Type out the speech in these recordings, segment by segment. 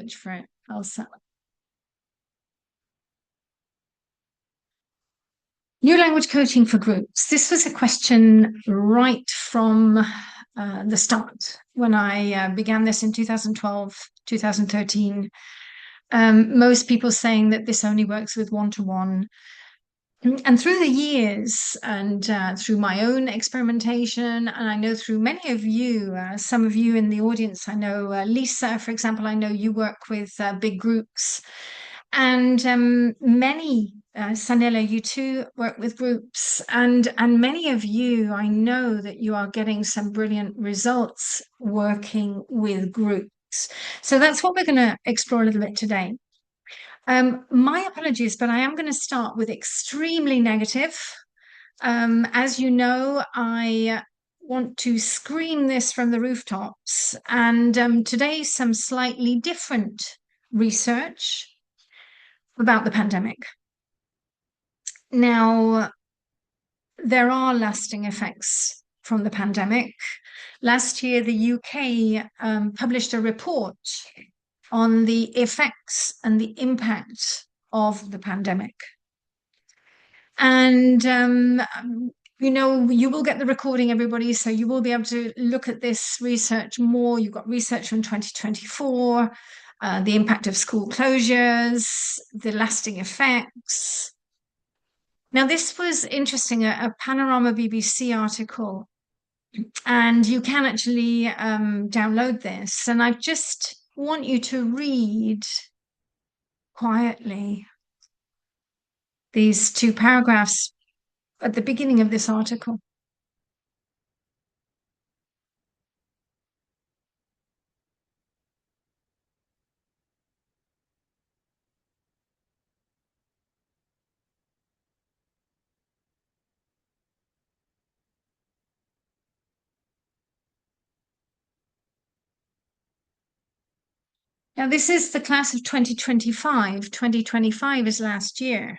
search for it, Elsa. New language coaching for groups. This was a question right from the start when I began this in 2012, 2013. Most people saying that this only works with one-to-one. And through the years and through my own experimentation, and I know through many of you, some of you in the audience, I know Lisa, for example, I know you work with big groups. And many, Sanela, you too work with groups. And many of you, I know that you are getting some brilliant results working with groups. So that's what we're going to explore a little bit today. My apologies, but I am going to start with extremely negative. As you know, I want to scream this from the rooftops. And today, some slightly different research about the pandemic. Now, there are lasting effects from the pandemic. Last year, the UK published a report on the effects and the impact of the pandemic. And, you know, you will get the recording, everybody, so you will be able to look at this research more. You've got research from 2024, the impact of school closures, the lasting effects. Now, this was interesting, a Panorama BBC article, and you can actually download this. And I just want you to read quietly these two paragraphs at the beginning of this article. Now, this is the class of 2025. 2025 is last year.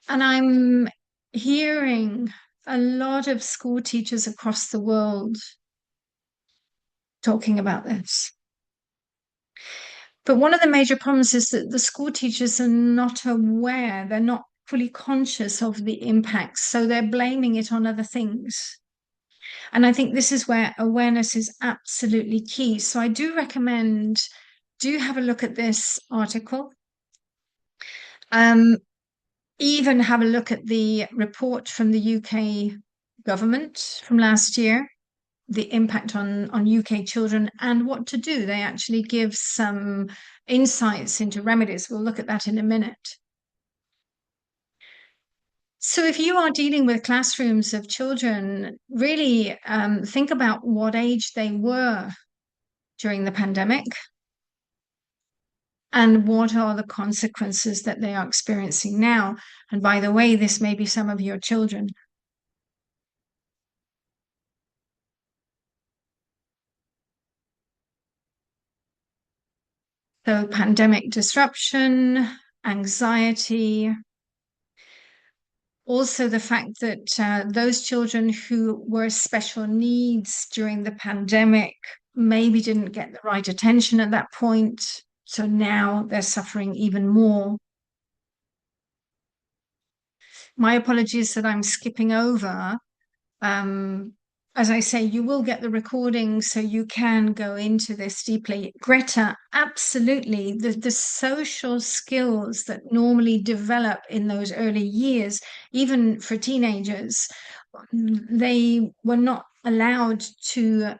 And I'm hearing a lot of school teachers across the world talking about this. But one of the major problems is that the school teachers are not aware, they're not fully conscious of the impacts, so they're blaming it on other things. And I think this is where awareness is absolutely key. So I do recommend, do have a look at this article. Even have a look at the report from the UK government from last year, the impact on UK children and what to do. They actually give some insights into remedies. We'll look at that in a minute. So if you are dealing with classrooms of children, really think about what age they were during the pandemic and what are the consequences that they are experiencing now. And by the way, this may be some of your children. So pandemic disruption, anxiety, also the fact that those children who were special needs during the pandemic maybe didn't get the right attention at that point. So now they're suffering even more. My apologies that I'm skipping over. As I say, you will get the recording so you can go into this deeply. Greta, absolutely. The social skills that normally develop in those early years, even for teenagers, they were not allowed to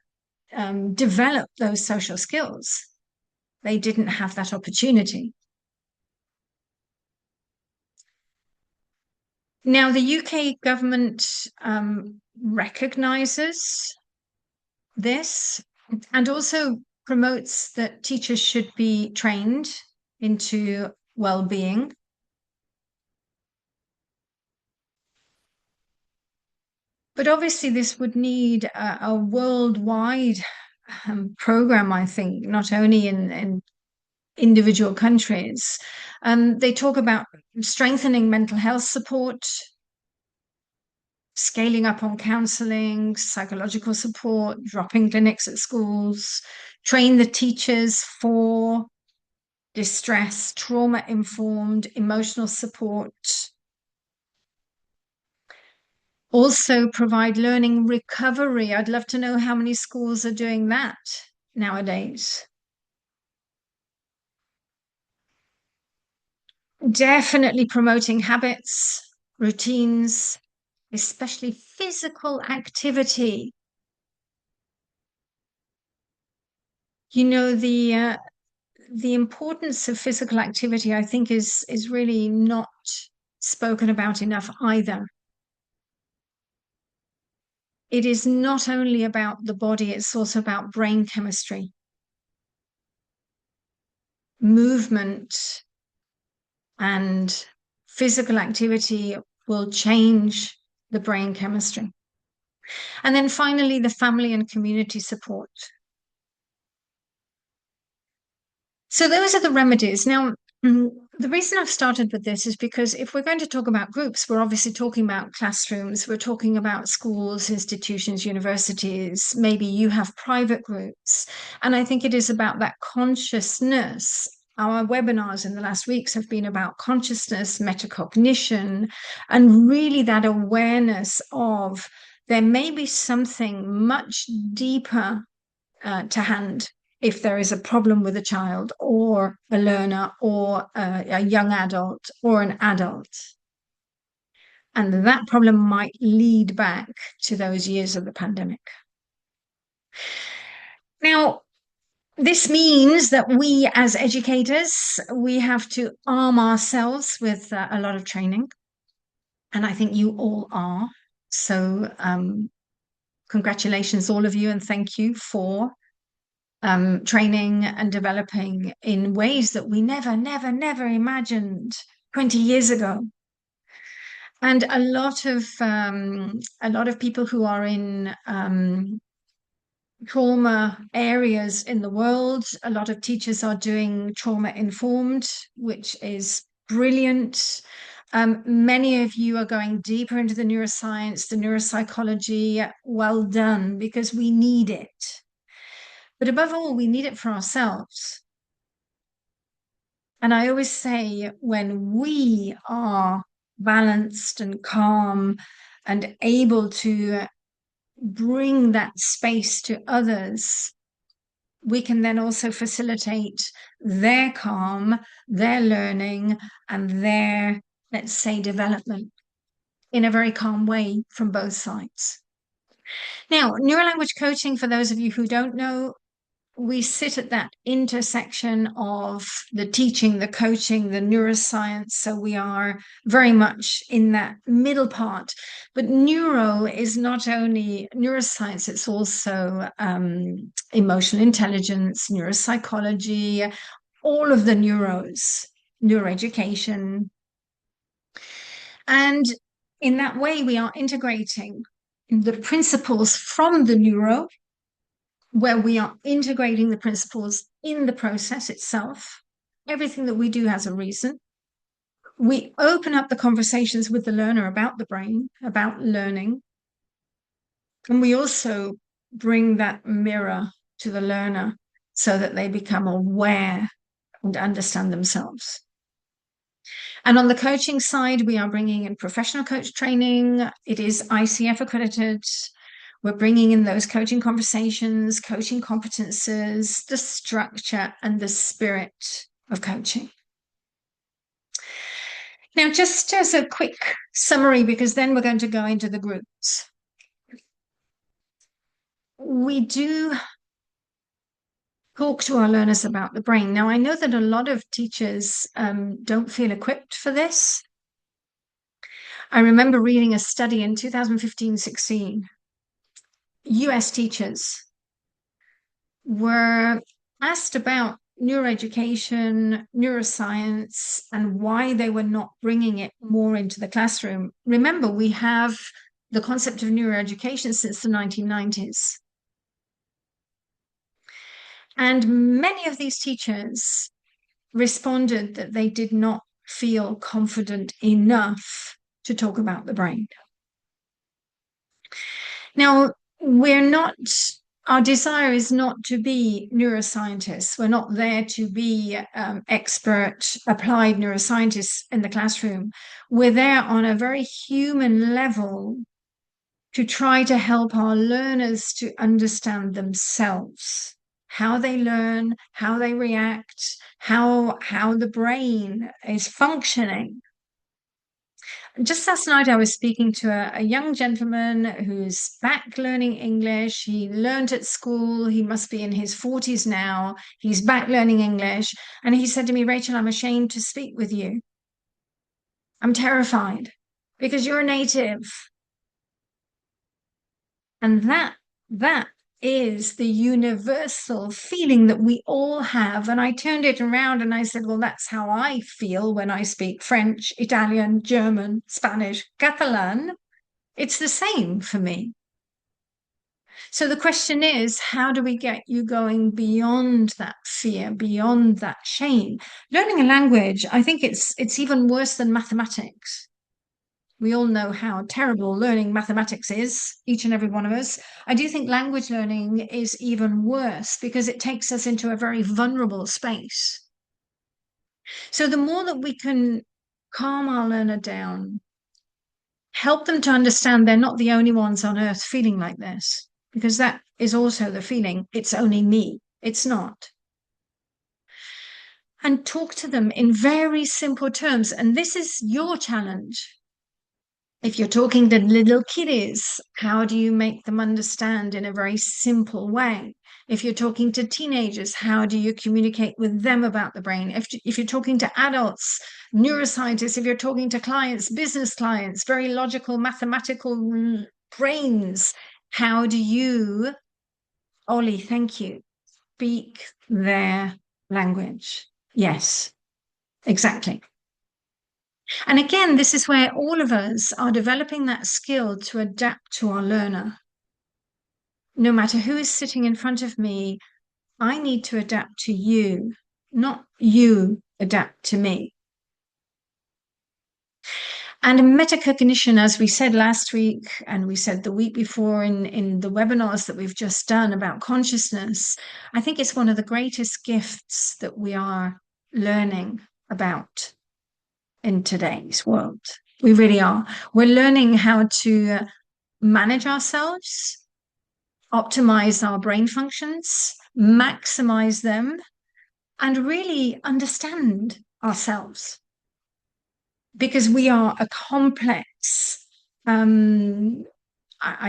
develop those social skills. They didn't have that opportunity. Now, the UK government recognizes this and also promotes that teachers should be trained into well-being. But obviously, this would need a worldwide program, I think, not only in individual countries. They talk about strengthening mental health support, scaling up on counseling, psychological support, dropping clinics at schools, train the teachers for distress, trauma-informed emotional support. Also provide learning recovery. I'd love to know how many schools are doing that nowadays. Definitely promoting habits, routines, especially physical activity. You know, the importance of physical activity, I think, is really not spoken about enough either. It is not only about the body, it's also about brain chemistry. Movement and physical activity will change the brain chemistry. And then finally, the family and community support. So those are the remedies. Now, the reason I've started with this is because if we're going to talk about groups, we're obviously talking about classrooms, we're talking about schools, institutions, universities, maybe you have private groups. And I think it is about that consciousness. Our webinars in the last weeks have been about consciousness, metacognition, and really that awareness of there may be something much deeper to hand if there is a problem with a child or a learner or a young adult or an adult. And that problem might lead back to those years of the pandemic. Now, this means that we as educators, we have to arm ourselves with a lot of training. And I think you all are. So congratulations, all of you, and thank you for training and developing in ways that we never imagined 20 years ago. And a lot of people who are in trauma areas in the world, a lot of teachers are doing trauma informed, which is brilliant. Many of you are going deeper into the neuroscience, the neuropsychology. Well done, because we need it. But above all, we need it for ourselves. And I always say, when we are balanced and calm and able to bring that space to others, we can then also facilitate their calm, their learning, and their, let's say, development in a very calm way from both sides. Now, neurolanguage coaching, for those of you who don't know, we sit at that intersection of the teaching, the coaching, the neuroscience. So we are very much in that middle part. But neuro is not only neuroscience, it's also emotional intelligence, neuropsychology, all of the neuros, neuroeducation. And in that way, we are integrating the principles from the neuro, where we are integrating the principles in the process itself. Everything that we do has a reason. We open up the conversations with the learner about the brain, about learning. And we also bring that mirror to the learner so that they become aware and understand themselves. And on the coaching side, we are bringing in professional coach training. It is ICF accredited. We're bringing in those coaching conversations, coaching competences, the structure and the spirit of coaching. Now, just as a quick summary, because then we're going to go into the groups. We do talk to our learners about the brain. Now, I know that a lot of teachers don't feel equipped for this. I remember reading a study in 2015-16. US teachers were asked about neuroeducation, neuroscience, and why they were not bringing it more into the classroom. Remember, we have the concept of neuroeducation since the 1990s. And many of these teachers responded that they did not feel confident enough to talk about the brain. Now, we're not, our desire is not to be neuroscientists. We're not there to be expert applied neuroscientists in the classroom. We're there on a very human level to try to help our learners to understand themselves, how they learn, how they react, how the brain is functioning. Just last night, I was speaking to a young gentleman who's back learning English. He learned at school. He must be in his 40s now. He's back learning English. And he said to me, Rachel, I'm ashamed to speak with you. I'm terrified because you're a native. And that is the universal feeling that we all have. And I turned it around and I said, well, that's how I feel when I speak French, Italian, German, Spanish, Catalan. It's the same for me. So the question is, how do we get you going beyond that fear, beyond that shame? Learning a language, I think it's even worse than mathematics. We all know how terrible learning mathematics is, each and every one of us. I do think language learning is even worse because it takes us into a very vulnerable space. So the more that we can calm our learner down, help them to understand they're not the only ones on earth feeling like this, because that is also the feeling, it's only me. It's not. And talk to them in very simple terms. And this is your challenge. If you're talking to little kiddies, how do you make them understand in a very simple way? If you're talking to teenagers, how do you communicate with them about the brain? If you're talking to adults, neuroscientists, if you're talking to clients, business clients, very logical, mathematical brains, how do you, Ollie, thank you, speak their language? Yes, exactly. And again, this is where all of us are developing that skill to adapt to our learner. No matter who is sitting in front of me, I need to adapt to you, not you adapt to me. And metacognition, as we said last week, and we said the week before in the webinars that we've just done about consciousness, I think it's one of the greatest gifts that we are learning about in today's world. We really are. We're learning how to manage ourselves, optimize our brain functions, maximize them, and really understand ourselves. Because we are a complex, I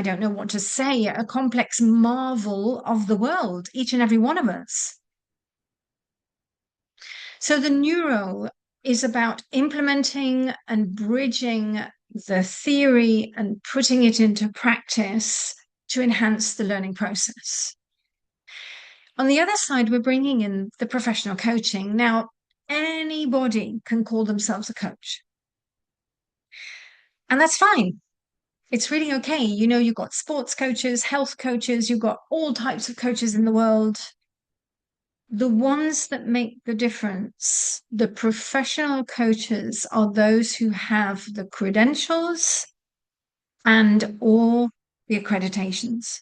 don't know what to say, a complex marvel of the world, each and every one of us. So the neuro is about implementing and bridging the theory and putting it into practice to enhance the learning process. On the other side, we're bringing in the professional coaching. Now, anybody can call themselves a coach. And that's fine. It's really okay. You know, you've got sports coaches, health coaches, you've got all types of coaches in the world. The ones that make the difference, the professional coaches, are those who have the credentials and all the accreditations.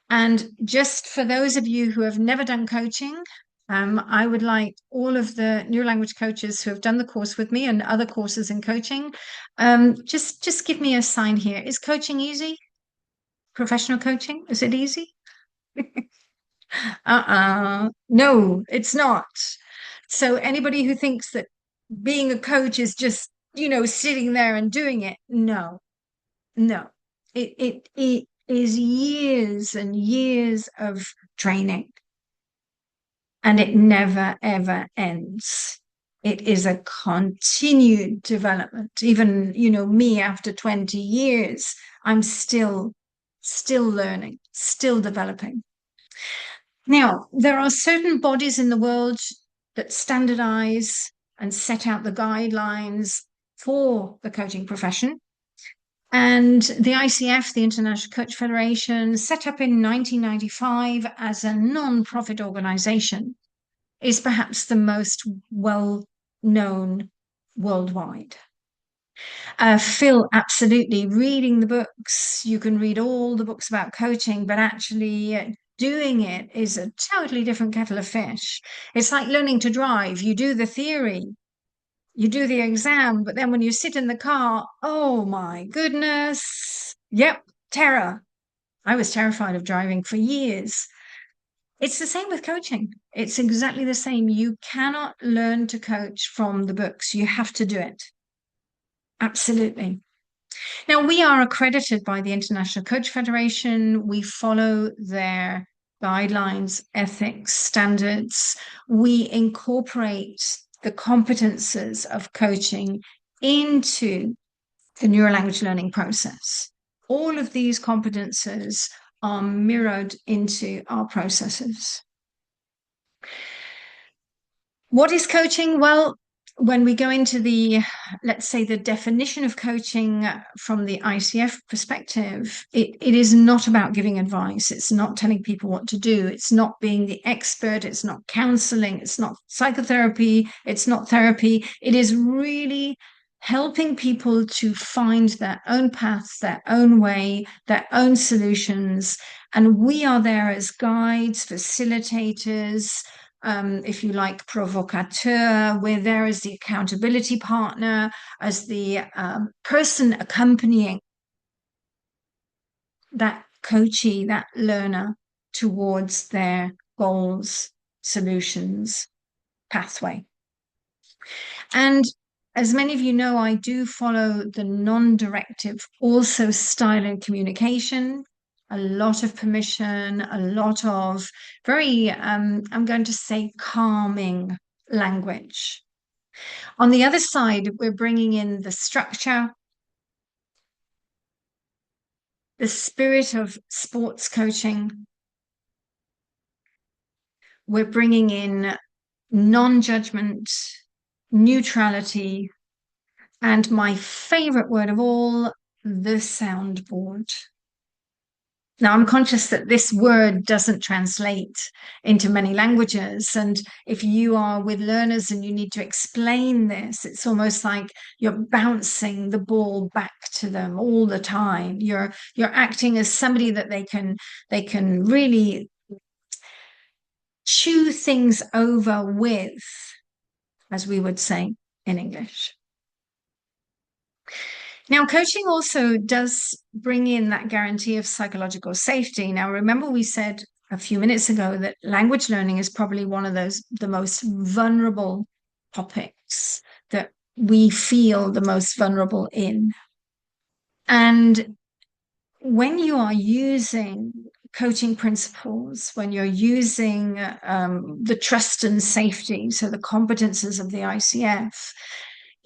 And just for those of you who have never done coaching, I would like all of the Neurolanguage coaches who have done the course with me and other courses in coaching, just give me a sign here. Is coaching easy? Professional coaching, is it easy? No, it's not. So anybody who thinks that being a coach is just, you know, sitting there and doing it, no. It is years and years of training, and it never ever ends. It is a continued development. Even, you know, me after 20 years, I'm still learning, still developing. Now, there are certain bodies in the world that standardize and set out the guidelines for the coaching profession. And the ICF, the International Coach Federation, set up in 1995 as a non-profit organization, is perhaps the most well-known worldwide. Phil, absolutely. Reading the books, you can read all the books about coaching, but actually doing it is a totally different kettle of fish. It's like learning to drive. You do the theory, you do the exam, but then when you sit in the car, oh my goodness. Yep, terror. I was terrified of driving for years. It's the same with coaching. It's exactly the same. You cannot learn to coach from the books. You have to do it. Absolutely. Now, we are accredited by the International Coach Federation. We follow their guidelines, ethics, standards. We incorporate the competences of coaching into the neurolanguage learning process. All of these competences are mirrored into our processes. What is coaching? Well, when we go into let's say, the definition of coaching from the ICF perspective, it is not about giving advice. It's not telling people what to do. It's not being the expert. It's not counseling. It's not psychotherapy. It's not therapy. It is really helping people to find their own path, their own way, their own solutions. And we are there as guides, facilitators, if you like, provocateur. We're there as the accountability partner, as the person accompanying that coachee, that learner towards their goals, solutions, pathway. And as many of you know, I do follow the non-directive also style and communication. A lot of permission, a lot of very, I'm going to say, calming language. On the other side, we're bringing in the structure, the spirit of sports coaching. We're bringing in non-judgment, neutrality, and my favorite word of all, the soundboard. Now, I'm conscious that this word doesn't translate into many languages. And if you are with learners and you need to explain this, it's almost like you're bouncing the ball back to them all the time. You're acting as somebody that they can really chew things over with, as we would say in English. Now, coaching also does bring in that guarantee of psychological safety. Now, remember, we said a few minutes ago that language learning is probably one of the most vulnerable topics that we feel the most vulnerable in. And when you are using coaching principles, when you're using the trust and safety, so the competences of the ICF,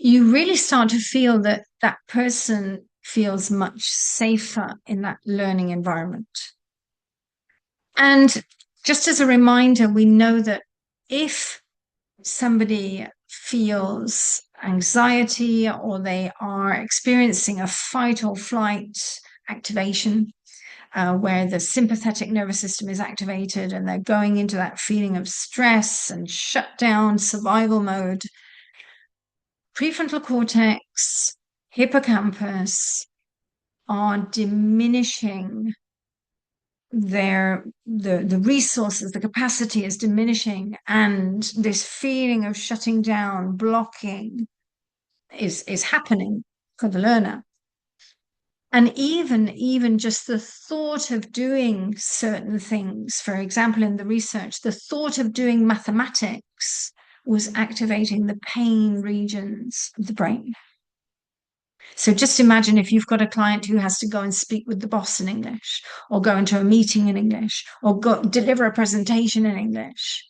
you really start to feel that that person feels much safer in that learning environment. And just as a reminder, we know that if somebody feels anxiety or they are experiencing a fight or flight activation, where the sympathetic nervous system is activated and they're going into that feeling of stress and shut down survival mode, prefrontal cortex, hippocampus are diminishing the resources, the capacity is diminishing, and this feeling of shutting down, blocking is happening for the learner. And even just the thought of doing certain things, for example, in the research, the thought of doing mathematics was activating the pain regions of the brain. So just imagine if you've got a client who has to go and speak with the boss in English, or go into a meeting in English, or deliver a presentation in English.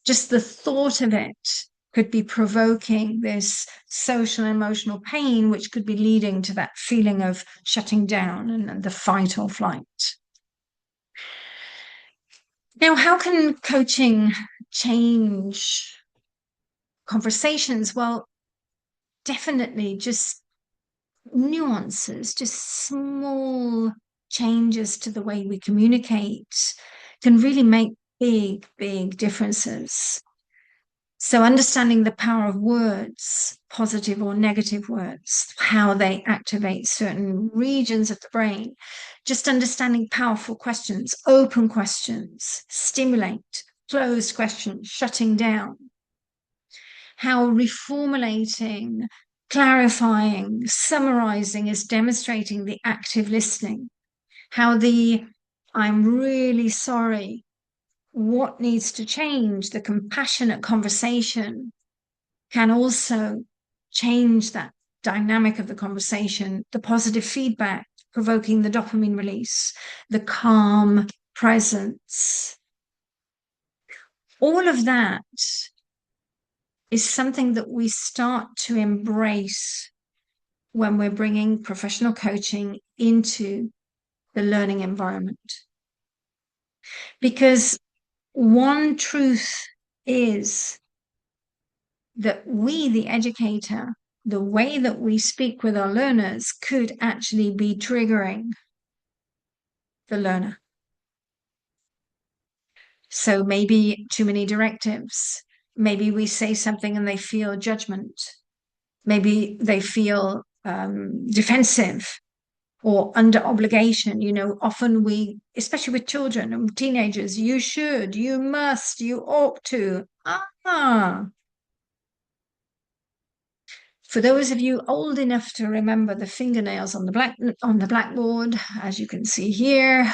Just the thought of it could be provoking this social and emotional pain, which could be leading to that feeling of shutting down and the fight or flight. Now, how can coaching change conversations? Well, definitely just nuances, just small changes to the way we communicate can really make big differences. So understanding the power of words, positive or negative words, how they activate certain regions of the brain, just understanding powerful questions, open questions, stimulate, closed questions, shutting down, how reformulating, clarifying, summarizing is demonstrating the active listening, how the I'm really sorry, what needs to change, the compassionate conversation can also change that dynamic of the conversation, the positive feedback, provoking the dopamine release, the calm presence. All of that is something that we start to embrace when we're bringing professional coaching into the learning environment. Because one truth is that we, the educator, the way that we speak with our learners could actually be triggering the learner. So maybe too many directives. Maybe we say something and they feel judgment. Maybe they feel defensive or under obligation. You know, often we, especially with children and teenagers, you should, you must, you ought to. For those of you old enough to remember the fingernails on the blackboard, as you can see here,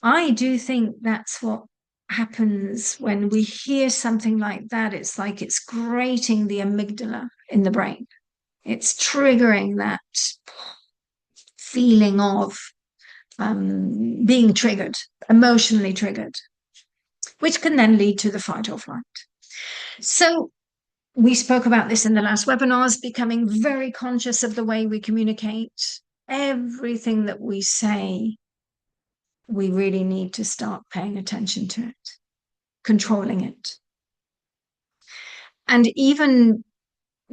I do think that's what happens when we hear something like that. It's like it's grating the amygdala in the brain. It's triggering that feeling of being triggered, emotionally triggered, which can then lead to the fight or flight. So we spoke about this in the last webinars, becoming very conscious of the way we communicate. Everything that we say, we really need to start paying attention to it, controlling it. And even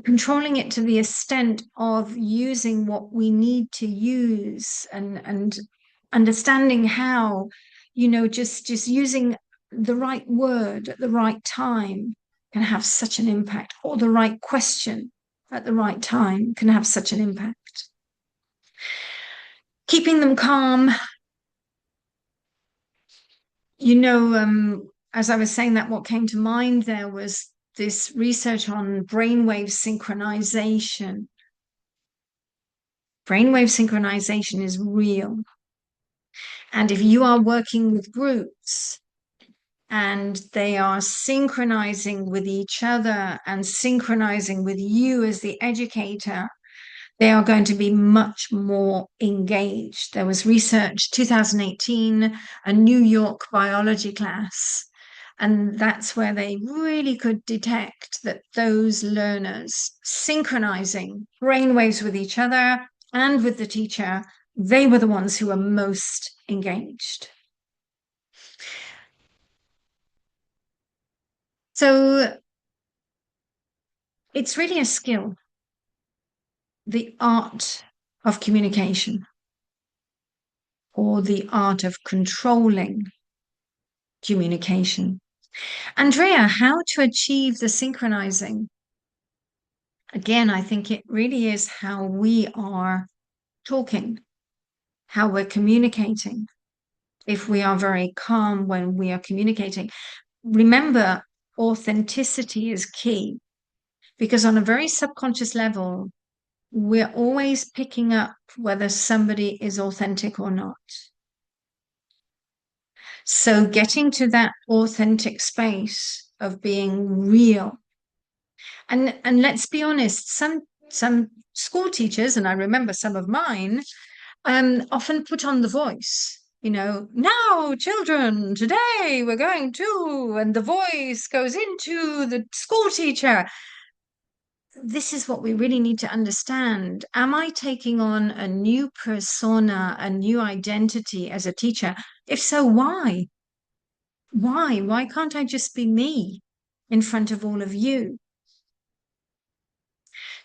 controlling it to the extent of using what we need to use and understanding how, you know, just using the right word at the right time can have such an impact, or the right question at the right time can have such an impact. Keeping them calm. You know, as I was saying that, what came to mind there was this research on brainwave synchronization. Brainwave synchronization is real. And if you are working with groups and they are synchronizing with each other and synchronizing with you as the educator, they are going to be much more engaged. There was research, 2018, a New York biology class, and that's where they really could detect that those learners synchronizing brainwaves with each other and with the teacher, they were the ones who were most engaged. So it's really a skill, the art of communication, or the art of controlling communication. Andrea, how to achieve the synchronizing? Again, I think it really is how we are talking, how we're communicating. If we are very calm when we are communicating, remember, authenticity is key, because on a very subconscious level, we're always picking up whether somebody is authentic or not. So getting to that authentic space of being real. And let's be honest, some school teachers, and I remember some of mine, often put on the voice. You know, now, children, today we're going to, and the voice goes into the school teacher. This is what we really need to understand. Am I taking on a new persona, a new identity as a teacher? If so, why? Why? Why can't I just be me in front of all of you?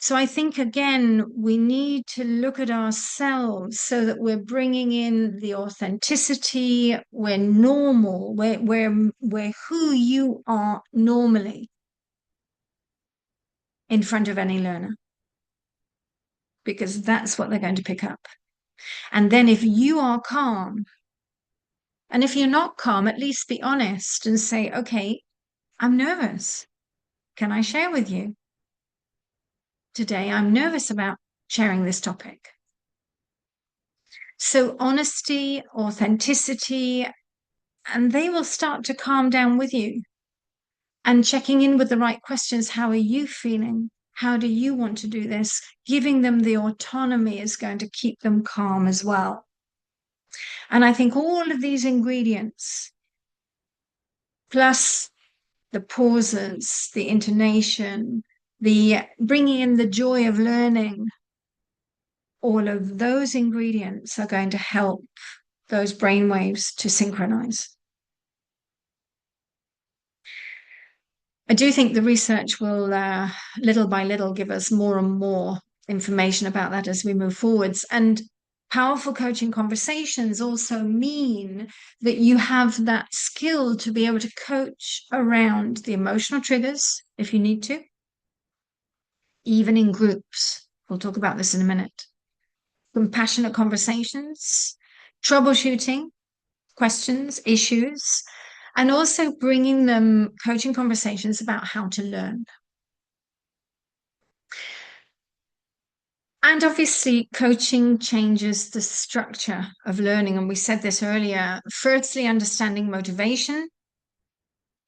So I think, again, we need to look at ourselves so that we're bringing in the authenticity, we're normal, we're who you are normally in front of any learner, because that's what they're going to pick up. And then if you are calm, and if you're not calm, at least be honest and say, okay, I'm nervous. Can I share with you? Today, I'm nervous about sharing this topic. So honesty, authenticity, and they will start to calm down with you and checking in with the right questions. How are you feeling? How do you want to do this? Giving them the autonomy is going to keep them calm as well. And I think all of these ingredients, plus the pauses, the intonation, the bringing in the joy of learning, all of those ingredients are going to help those brain waves to synchronize. I do think the research will, little by little, give us more and more information about that as we move forwards. And powerful coaching conversations also mean that you have that skill to be able to coach around the emotional triggers if you need to, even in groups. We'll talk about this in a minute. Compassionate conversations, troubleshooting questions, issues, and also bringing them coaching conversations about how to learn. And obviously, coaching changes the structure of learning. And we said this earlier. Firstly, understanding motivation.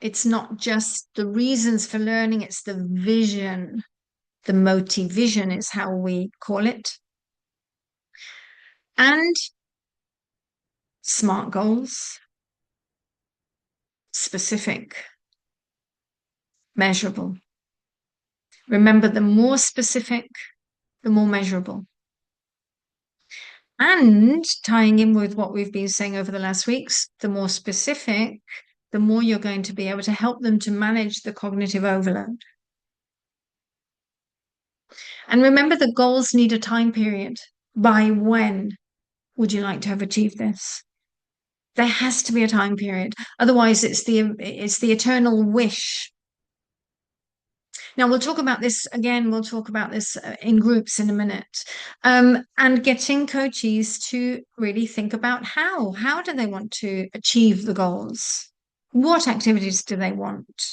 It's not just the reasons for learning, it's the vision. The motivision is how we call it. And SMART goals, specific, measurable. Remember, the more specific, the more measurable. And tying in with what we've been saying over the last weeks, the more specific, the more you're going to be able to help them to manage the cognitive overload. And remember, the goals need a time period. By when would you like to have achieved this? There has to be a time period. Otherwise, it's the eternal wish. Now, we'll talk about this again. We'll talk about this in groups in a minute. And getting coaches to really think about how do they want to achieve the goals? What activities do they want?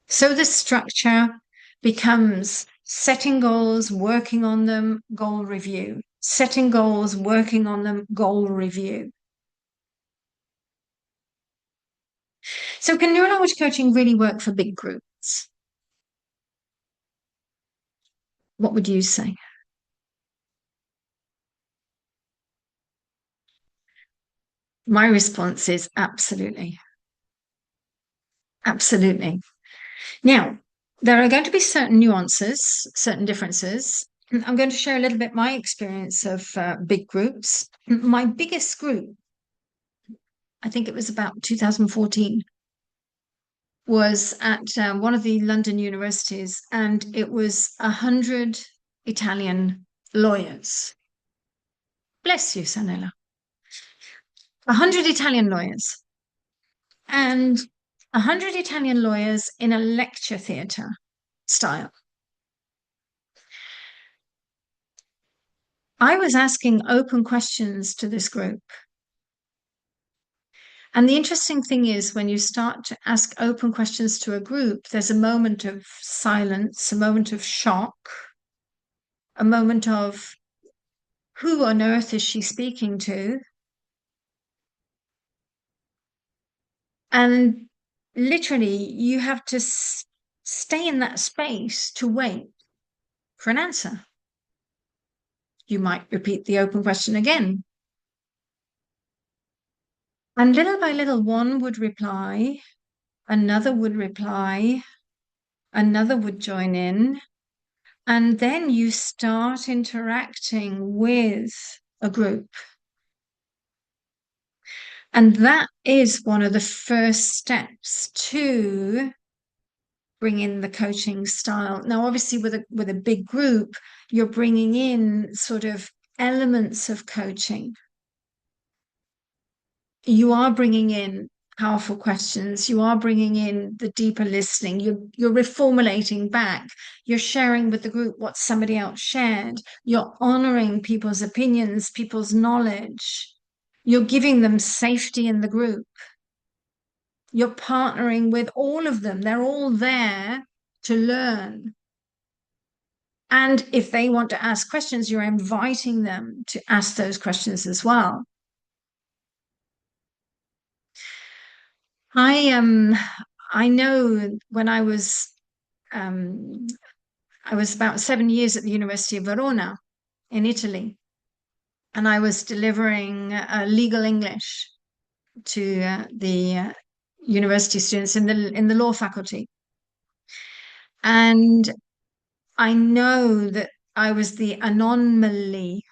So the structure becomes setting goals, working on them, goal review. Setting goals, working on them, goal review. So can neurolanguage coaching really work for big groups? What would you say? My response is absolutely. Absolutely. Now, there are going to be certain nuances, certain differences. I'm going to share a little bit my experience of big groups. My biggest group, I think it was about 2014, was at one of the London universities, and it was 100 Italian lawyers. Bless you, Sanella. 100 Italian lawyers. And 100 Italian lawyers in a lecture theatre style. I was asking open questions to this group. And the interesting thing is, when you start to ask open questions to a group, there's a moment of silence, a moment of shock, a moment of who on earth is she speaking to? And literally, you have to stay in that space to wait for an answer. You might repeat the open question again. And little by little, one would reply, another would reply, another would join in. And then you start interacting with a group. And that is one of the first steps to bring in the coaching style. Now, obviously, with a big group, you're bringing in sort of elements of coaching. You are bringing in powerful questions. You are bringing in the deeper listening. You're reformulating back. You're sharing with the group what somebody else shared. You're honoring people's opinions, people's knowledge. You're giving them safety in the group. You're partnering with all of them. They're all there to learn. And if they want to ask questions, you're inviting them to ask those questions as well. I know when um I was about 7 years at the University of Verona in Italy, and I was delivering legal English to the university students in the law faculty. And I know that I was the anomaly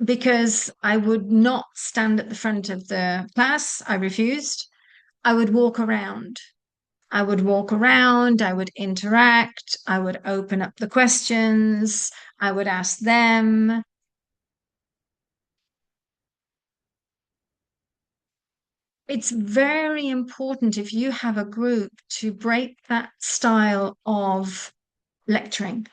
because I would not stand at the front of the class. I refused. I would walk around. I would walk around, I would interact, I would open up the questions, I would ask them. It's very important if you have a group to break that style of lecturing.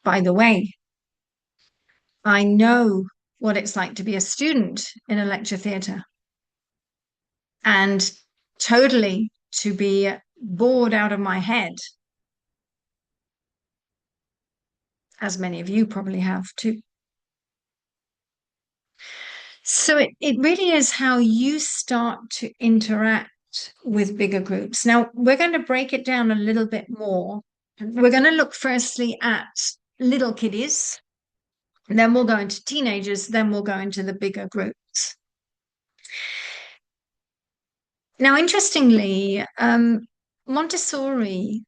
By the way, I know what it's like to be a student in a lecture theatre and totally to be bored out of my head, as many of you probably have too. So it really is how you start to interact with bigger groups. Now, we're going to break it down a little bit more. We're going to look firstly at little kiddies, and then we'll go into teenagers, then we'll go into the bigger groups. Now, interestingly, Montessori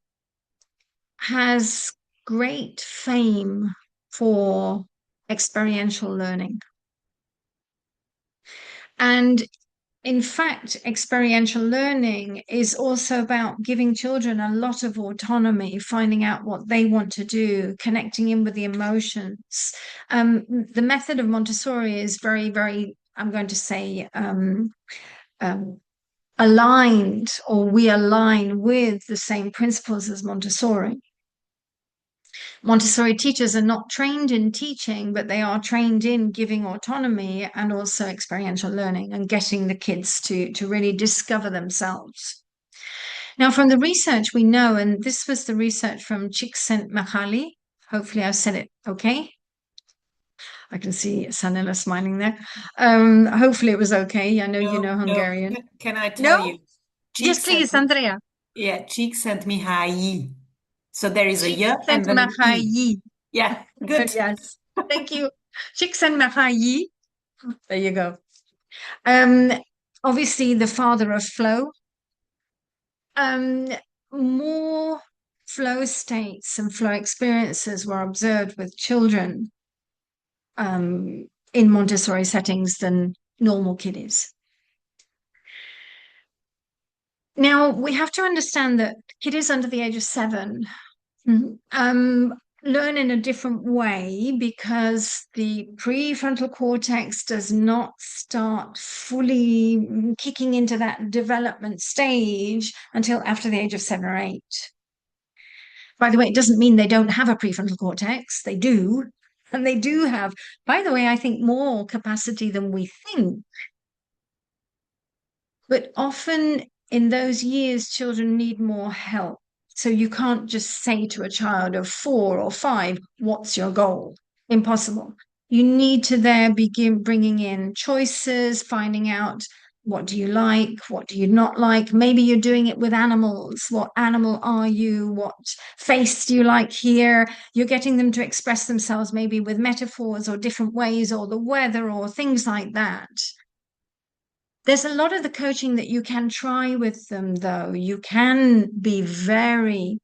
has great fame for experiential learning. And in fact, experiential learning is also about giving children a lot of autonomy, finding out what they want to do, connecting in with the emotions. The method of Montessori is very, very, I'm going to say, um, aligned, or we align with the same principles as Montessori. Montessori teachers are not trained in teaching, but they are trained in giving autonomy and also experiential learning and getting the kids to really discover themselves. Now, from the research we know, and this was the research from Csikszentmihalyi, hopefully I said it okay. I can see Sanela smiling there. Hopefully it was okay. I know you know Hungarian. No, can I tell No? you? Yes, Cheeks and please, Andrea. Cheeks and Mihai. So there is a y and then an e. Csikszentmihalyi. Yeah, good. Yes. Thank you. Csikszentmihalyi. There you go. Um, Obviously the father of flow. Um, More flow states and flow experiences were observed with children in Montessori settings than normal kiddies. Now we have to understand that kiddies under the age of 7 um, learn in a different way because the prefrontal cortex does not start fully kicking into that development stage until after the age of 7 or 8. By the way, it doesn't mean they don't have a prefrontal cortex. They do. And they do have, by the way, I think more capacity than we think. But often in those years, children need more help. So you can't just say to a child of 4 or 5, what's your goal? Impossible. You need to there begin bringing in choices, finding out what do you like, what do you not like. Maybe you're doing it with animals. What animal are you? What face do you like here? You're getting them to express themselves maybe with metaphors or different ways, or the weather or things like that. There's a lot of the coaching that you can try with them, though. You can be very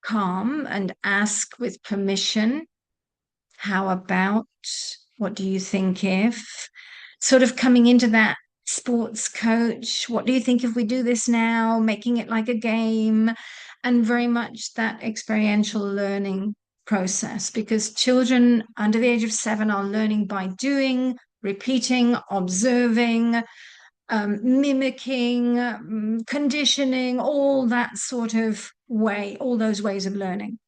calm and ask with permission, how about, what do you think if? sort of coming into that sports coach, what do you think if we do this now, making it like a game, and very much that experiential learning process, because children under the age of 7 are learning by doing, repeating, observing, mimicking, conditioning, all that sort of way, all those ways of learning.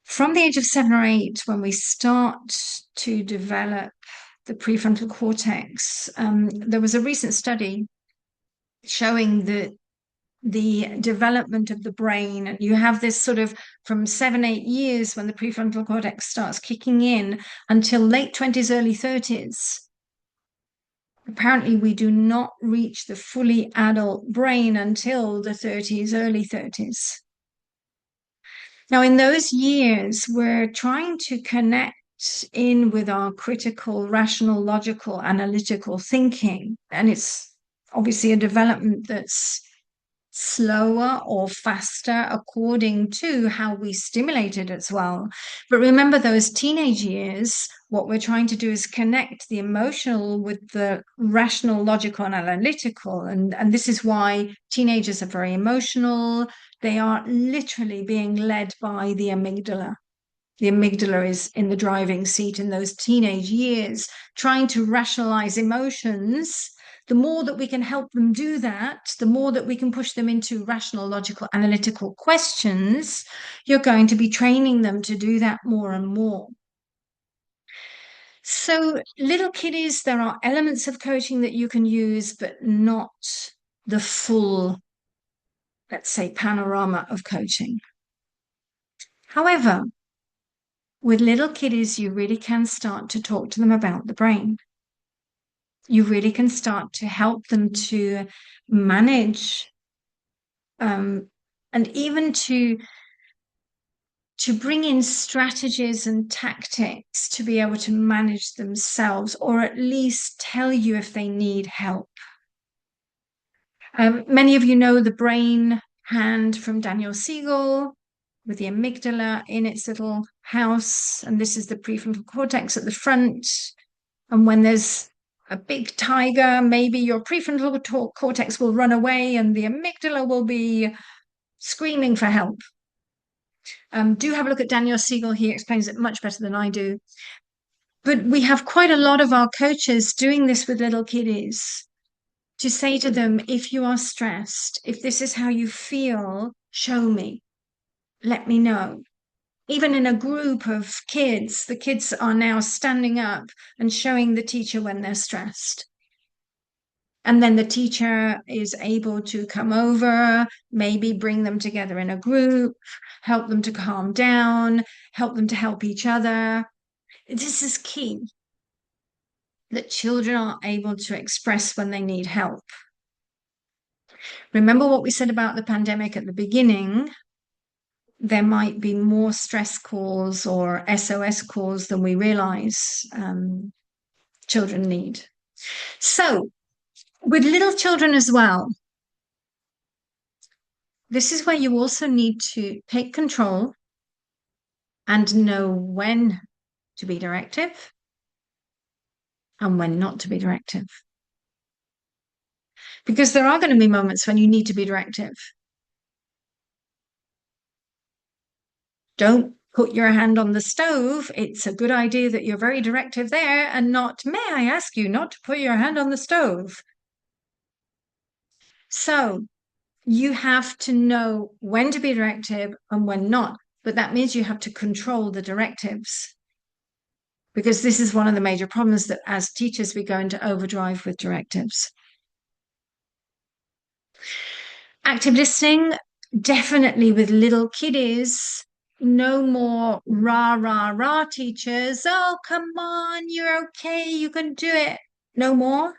From the age of 7 or 8, when we start to develop the prefrontal cortex, there was a recent study showing that the development of the brain, and you have this sort of from 7, 8 years when the prefrontal cortex starts kicking in until late 20s, early 30s. Apparently, we do not reach the fully adult brain until the 30s, early 30s. Now, in those years, we're trying to connect in with our critical, rational, logical, analytical thinking. And it's obviously a development that's slower or faster according to how we stimulate it as well. But remember, those teenage years, what we're trying to do is connect the emotional with the rational, logical, and analytical. And this is why teenagers are very emotional. They are literally being led by the amygdala. The amygdala is in the driving seat in those teenage years, trying to rationalize emotions. The more that we can help them do that, the more that we can push them into rational, logical, analytical questions, you're going to be training them to do that more and more. So, little kiddies, there are elements of coaching that you can use, but not the full, let's say, panorama of coaching. However, with little kiddies, you really can start to talk to them about the brain. You really can start to help them to manage and even to bring in strategies and tactics to be able to manage themselves, or at least tell you if they need help. Many of you know the brain hand from Daniel Siegel, with the amygdala in its little house, and this is the prefrontal cortex at the front. And when there's a big tiger, maybe your prefrontal cortex will run away and the amygdala will be screaming for help. Do have a look at Daniel Siegel. He explains it much better than I do. But we have quite a lot of our coaches doing this with little kiddies, to say to them, if you are stressed, if this is how you feel, show me, let me know. Even in a group of kids, the kids are now standing up and showing the teacher when they're stressed. And then the teacher is able to come over, maybe bring them together in a group, help them to calm down, help them to help each other. This is key, that children are able to express when they need help. Remember what we said about the pandemic at the beginning? There might be more stress calls or SOS calls than we realize children need. So, with little children as well, this is where you also need to take control and know when to be directive and when not to be directive. Because there are going to be moments when you need to be directive. Don't put your hand on the stove. It's a good idea that you're very directive there and not, may I ask you not to put your hand on the stove? So you have to know when to be directive and when not, but that means you have to control the directives, because this is one of the major problems, that as teachers we go into overdrive with directives. Active listening, definitely with little kiddies. No more rah, rah, rah teachers. Oh, come on, you're okay, you can do it. No more.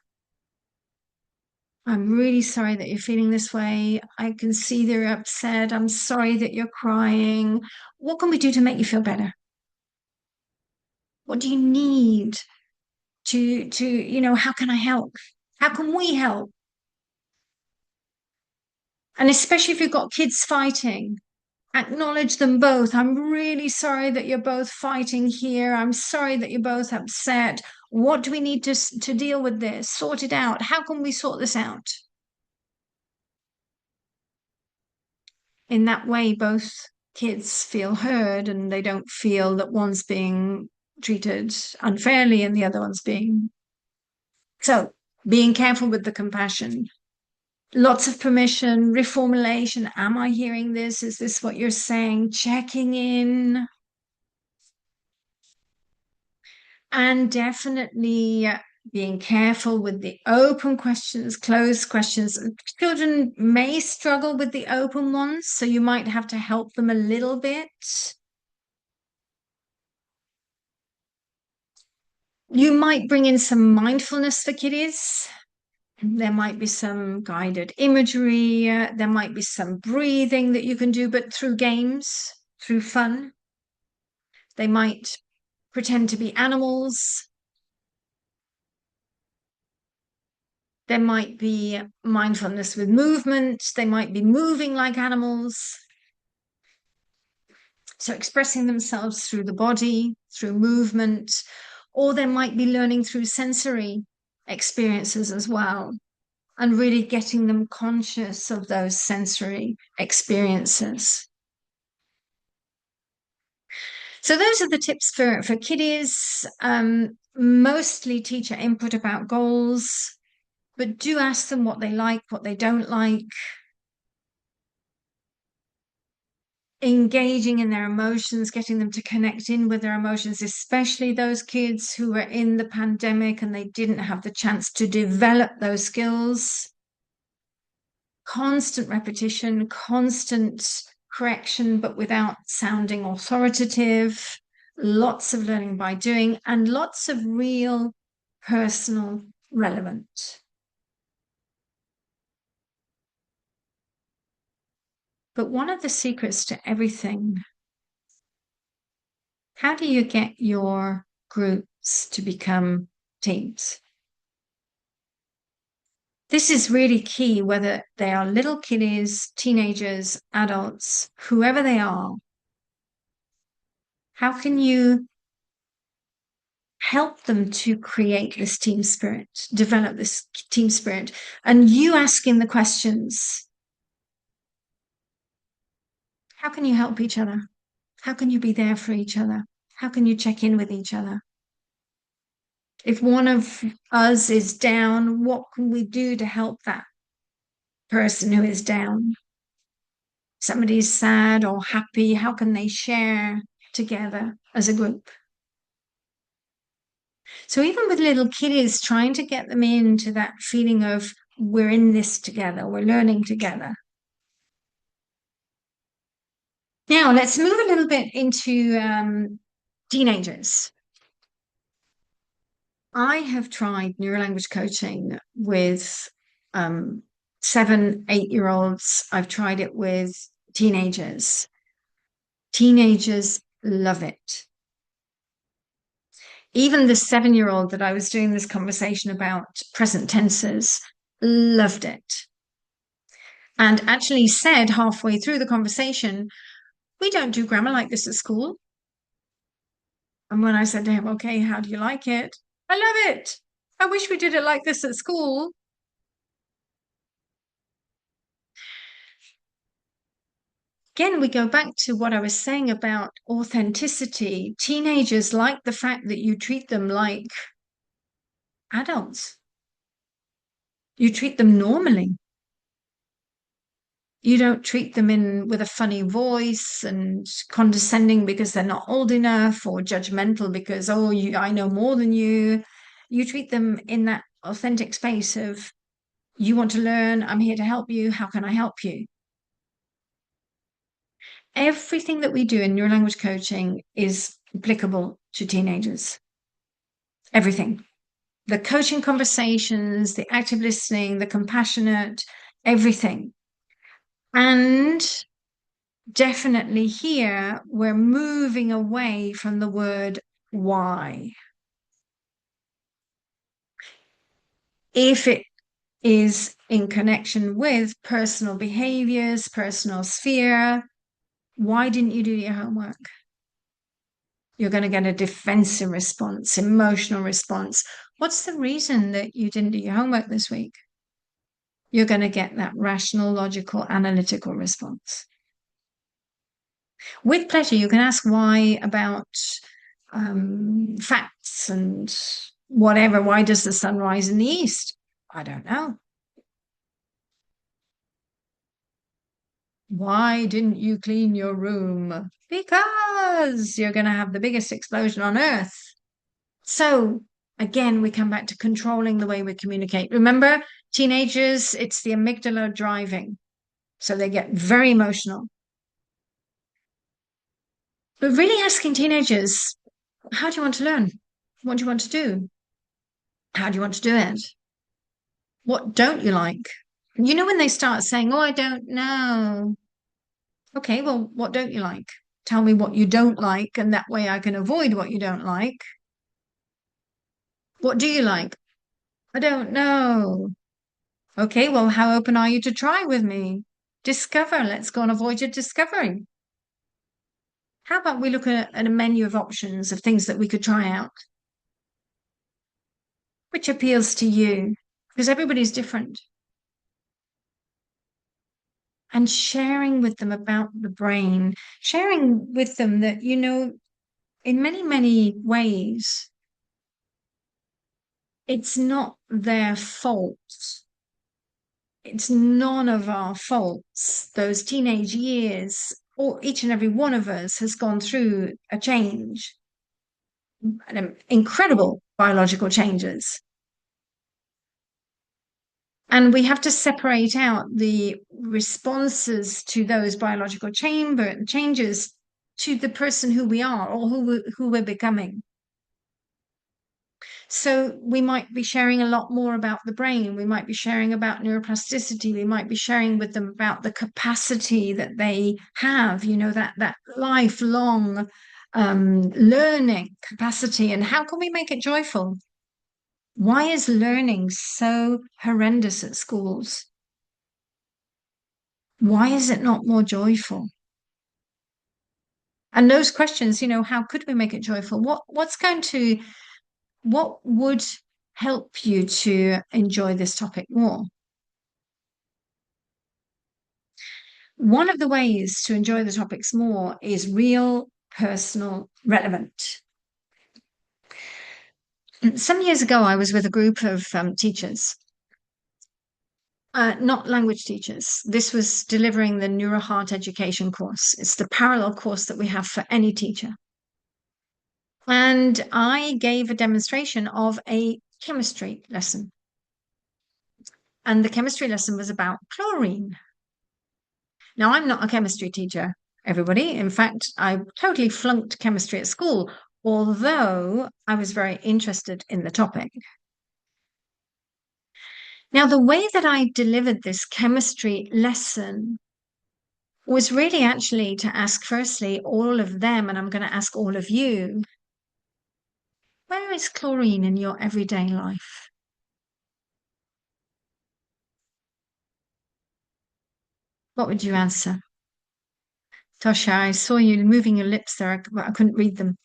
I'm really sorry that you're feeling this way. I can see that you're upset. I'm sorry that you're crying. What can we do to make you feel better? What do you need to, how can I help? How can we help? And especially if you've got kids fighting, acknowledge them both. I'm really sorry that you're both fighting here. I'm sorry that you're both upset. What do we need to deal with this? Sort it out. How can we sort this out? In that way, both kids feel heard and they don't feel that one's being treated unfairly and the other one's being. So, being careful with the compassion. Lots of permission, reformulation. Am I hearing this? Is this what you're saying? Checking in. And definitely being careful with the open questions, closed questions. Children may struggle with the open ones, so you might have to help them a little bit. You might bring in some mindfulness for kiddies. There might be some guided imagery. There might be some breathing that you can do, but through games, through fun. They might pretend to be animals. There might be mindfulness with movement. They might be moving like animals. So expressing themselves through the body, through movement, or they might be learning through sensory experiences as well, and really getting them conscious of those sensory experiences. So those are the tips for kiddies. Mostly teacher input about goals, but do ask them what they like, what they don't like. Engaging in their emotions, getting them to connect in with their emotions, especially those kids who were in the pandemic and they didn't have the chance to develop those skills. Constant repetition, constant correction, but without sounding authoritative. Lots of learning by doing, and lots of real personal relevant. But one of the secrets to everything, how do you get your groups to become teams? This is really key, whether they are little kiddies, teenagers, adults, whoever they are. How can you help them to create this team spirit, develop this team spirit? And you asking the questions. How can you help each other? How can you be there for each other? How can you check in with each other? If one of us is down, what can we do to help that person who is down? Somebody's sad or happy, how can they share together as a group? So even with little kiddies, trying to get them into that feeling of we're in this together, we're learning together. Now let's move a little bit into teenagers. I have tried neurolanguage coaching with 7, 8-year-olds. I've tried it with teenagers. Teenagers love it. Even the 7-year-old that I was doing this conversation about, present tenses, loved it. And actually said halfway through the conversation, we don't do grammar like this at school. And when I said to him, okay, how do you like it? I love it. I wish we did it like this at school. Again, we go back to what I was saying about authenticity. Teenagers like the fact that you treat them like adults. You treat them normally. You don't treat them with a funny voice and condescending because they're not old enough, or judgmental because, oh, I know more than you. You treat them in that authentic space of, you want to learn, I'm here to help you, how can I help you? Everything that we do in neurolanguage coaching is applicable to teenagers. Everything. The coaching conversations, the active listening, the compassionate, everything. And definitely here, we're moving away from the word why. If it is in connection with personal behaviors, personal sphere, why didn't you do your homework? You're going to get a defensive response, emotional response. What's the reason that you didn't do your homework this week? You're going to get that rational, logical, analytical response. With pleasure, you can ask why about facts and whatever. Why does the sun rise in the east? I don't know. Why didn't you clean your room? Because you're going to have the biggest explosion on earth. So again, we come back to controlling the way we communicate. Remember, teenagers, it's the amygdala driving. So they get very emotional. But really asking teenagers, how do you want to learn? What do you want to do? How do you want to do it? What don't you like? You know, when they start saying, oh, I don't know. Okay, well, what don't you like? Tell me what you don't like, and that way I can avoid what you don't like. What do you like? I don't know. Okay, well, how open are you to try with me? Discover. Let's go and avoid your discovery. How about we look at a menu of options of things that we could try out? Which appeals to you? Because everybody's different. And sharing with them about the brain, sharing with them that, you know, in many, many ways, it's not their fault. It's none of our faults. Those teenage years, or each and every one of us has gone through a change, incredible biological changes. And we have to separate out the responses to those biological changes to the person who we are or who we're becoming. So we might be sharing a lot more about the brain. We might be sharing about neuroplasticity. We might be sharing with them about the capacity that they have, you know, that lifelong learning capacity. And how can we make it joyful? Why is learning so horrendous at schools? Why is it not more joyful? And those questions, you know, how could we make it joyful? What would help you to enjoy this topic more? One of the ways to enjoy the topics more is real, personal, relevant. Some years ago, I was with a group of teachers, not language teachers. This was delivering the NeuroHeart education course. It's the parallel course that we have for any teacher. And I gave a demonstration of a chemistry lesson. And the chemistry lesson was about chlorine. Now, I'm not a chemistry teacher, everybody. In fact, I totally flunked chemistry at school, although I was very interested in the topic. Now, the way that I delivered this chemistry lesson was really actually to ask, firstly, all of them, and I'm going to ask all of you, where is chlorine in your everyday life? What would you answer? Tosha, I saw you moving your lips there, but I couldn't read them.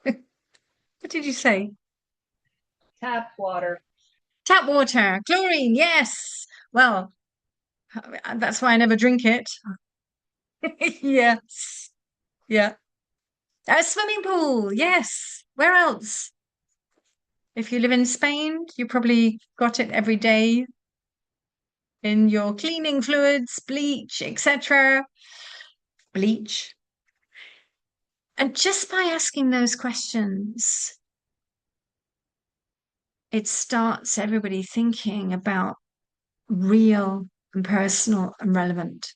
What did you say? Tap water. Tap water, chlorine, yes. Well, that's why I never drink it. Yes. Yeah. A swimming pool, yes. Where else? If you live in Spain, you probably got it every day in your cleaning fluids, bleach, etc. Bleach. And just by asking those questions, it starts everybody thinking about real and personal and relevant.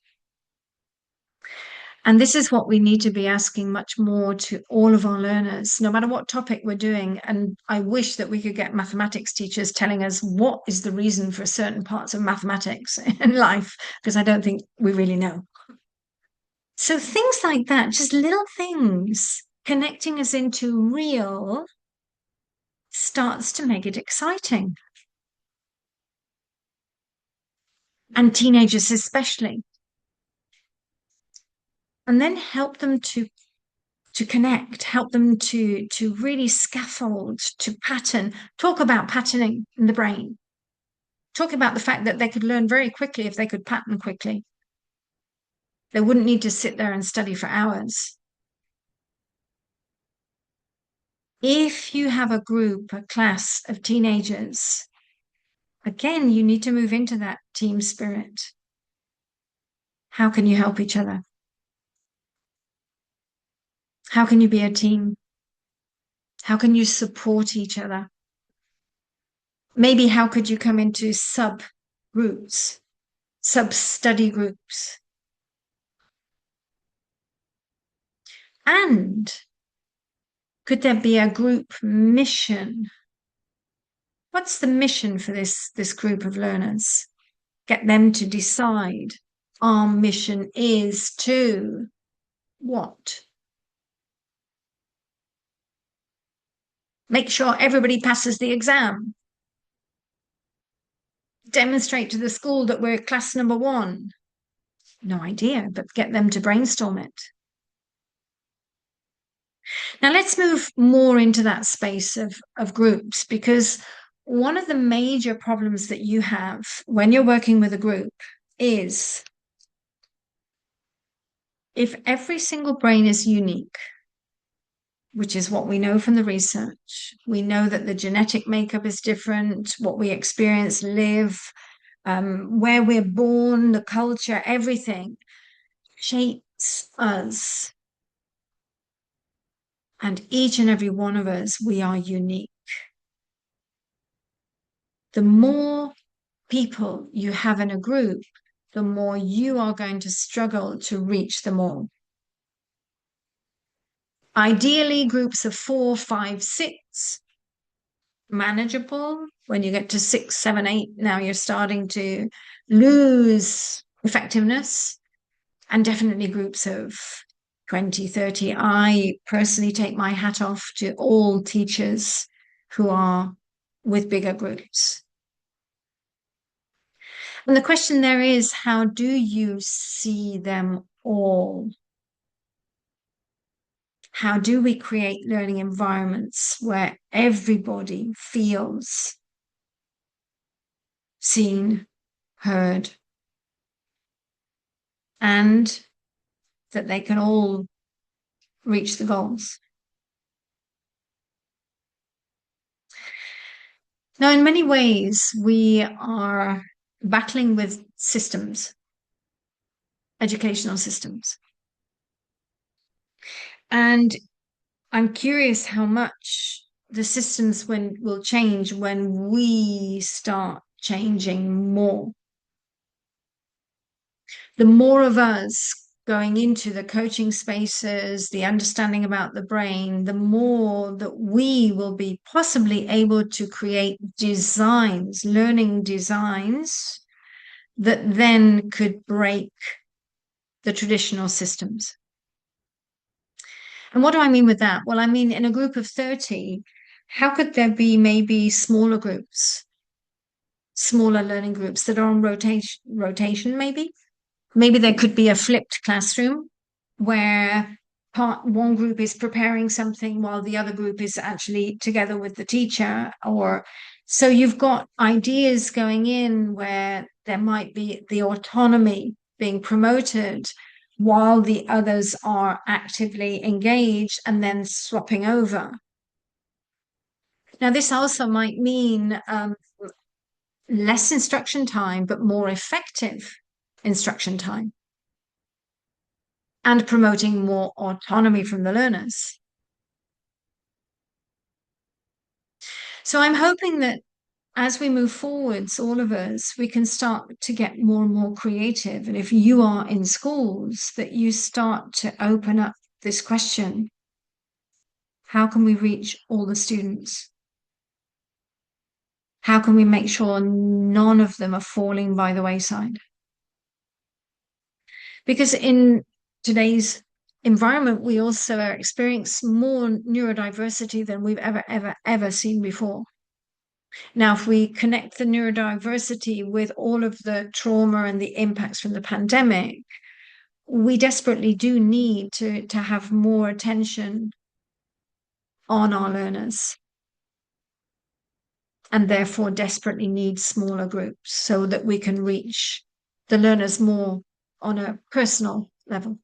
And this is what we need to be asking much more to all of our learners, no matter what topic we're doing. And I wish that we could get mathematics teachers telling us what is the reason for certain parts of mathematics in life, because I don't think we really know. So things like that, just little things connecting us into real, starts to make it exciting. And teenagers especially. And then help them to to connect, help them to really scaffold, to pattern, talk about patterning in the brain, talk about the fact that they could learn very quickly if they could pattern quickly. They wouldn't need to sit there and study for hours. If you have a group, a class of teenagers, again, you need to move into that team spirit. How can you help each other? How can you be a team? How can you support each other? Maybe how could you come into sub-groups, sub-study groups? And could there be a group mission? What's the mission for this group of learners? Get them to decide. Our mission is to what? Make sure everybody passes the exam. Demonstrate to the school that we're class number 1. No idea, but get them to brainstorm it. Now let's move more into that space of groups, because one of the major problems that you have when you're working with a group is if every single brain is unique, which is what we know from the research. We know that the genetic makeup is different, what we experience, live, where we're born, the culture, everything shapes us. And each and every one of us, we are unique. The more people you have in a group, the more you are going to struggle to reach them all. Ideally, groups of 4, 5, 6, manageable. When you get to 6, 7, 8, now you're starting to lose effectiveness. And definitely groups of 20, 30. I personally take my hat off to all teachers who are with bigger groups. And the question there is, how do you see them all? How do we create learning environments where everybody feels seen, heard, and that they can all reach the goals? Now, in many ways, we are battling with systems, educational systems. And I'm curious how much the systems will change when we start changing more. The more of us going into the coaching spaces, the understanding about the brain, the more that we will be possibly able to create designs, learning designs that then could break the traditional systems. And what do I mean with that? Well, I mean, in a group of 30, how could there be maybe smaller groups, smaller learning groups that are on rotation maybe? Maybe there could be a flipped classroom where one group is preparing something while the other group is actually together with the teacher. Or so you've got ideas going in where there might be the autonomy being promoted while the others are actively engaged and then swapping over. Now, this also might mean less instruction time, but more effective instruction time, and promoting more autonomy from the learners. So I'm hoping that as we move forwards, all of us, we can start to get more and more creative. And if you are in schools, that you start to open up this question: how can we reach all the students? How can we make sure none of them are falling by the wayside? Because in today's environment, we also experience more neurodiversity than we've ever seen before. Now, if we connect the neurodiversity with all of the trauma and the impacts from the pandemic, we desperately do need to have more attention on our learners, and therefore desperately need smaller groups so that we can reach the learners more on a personal level.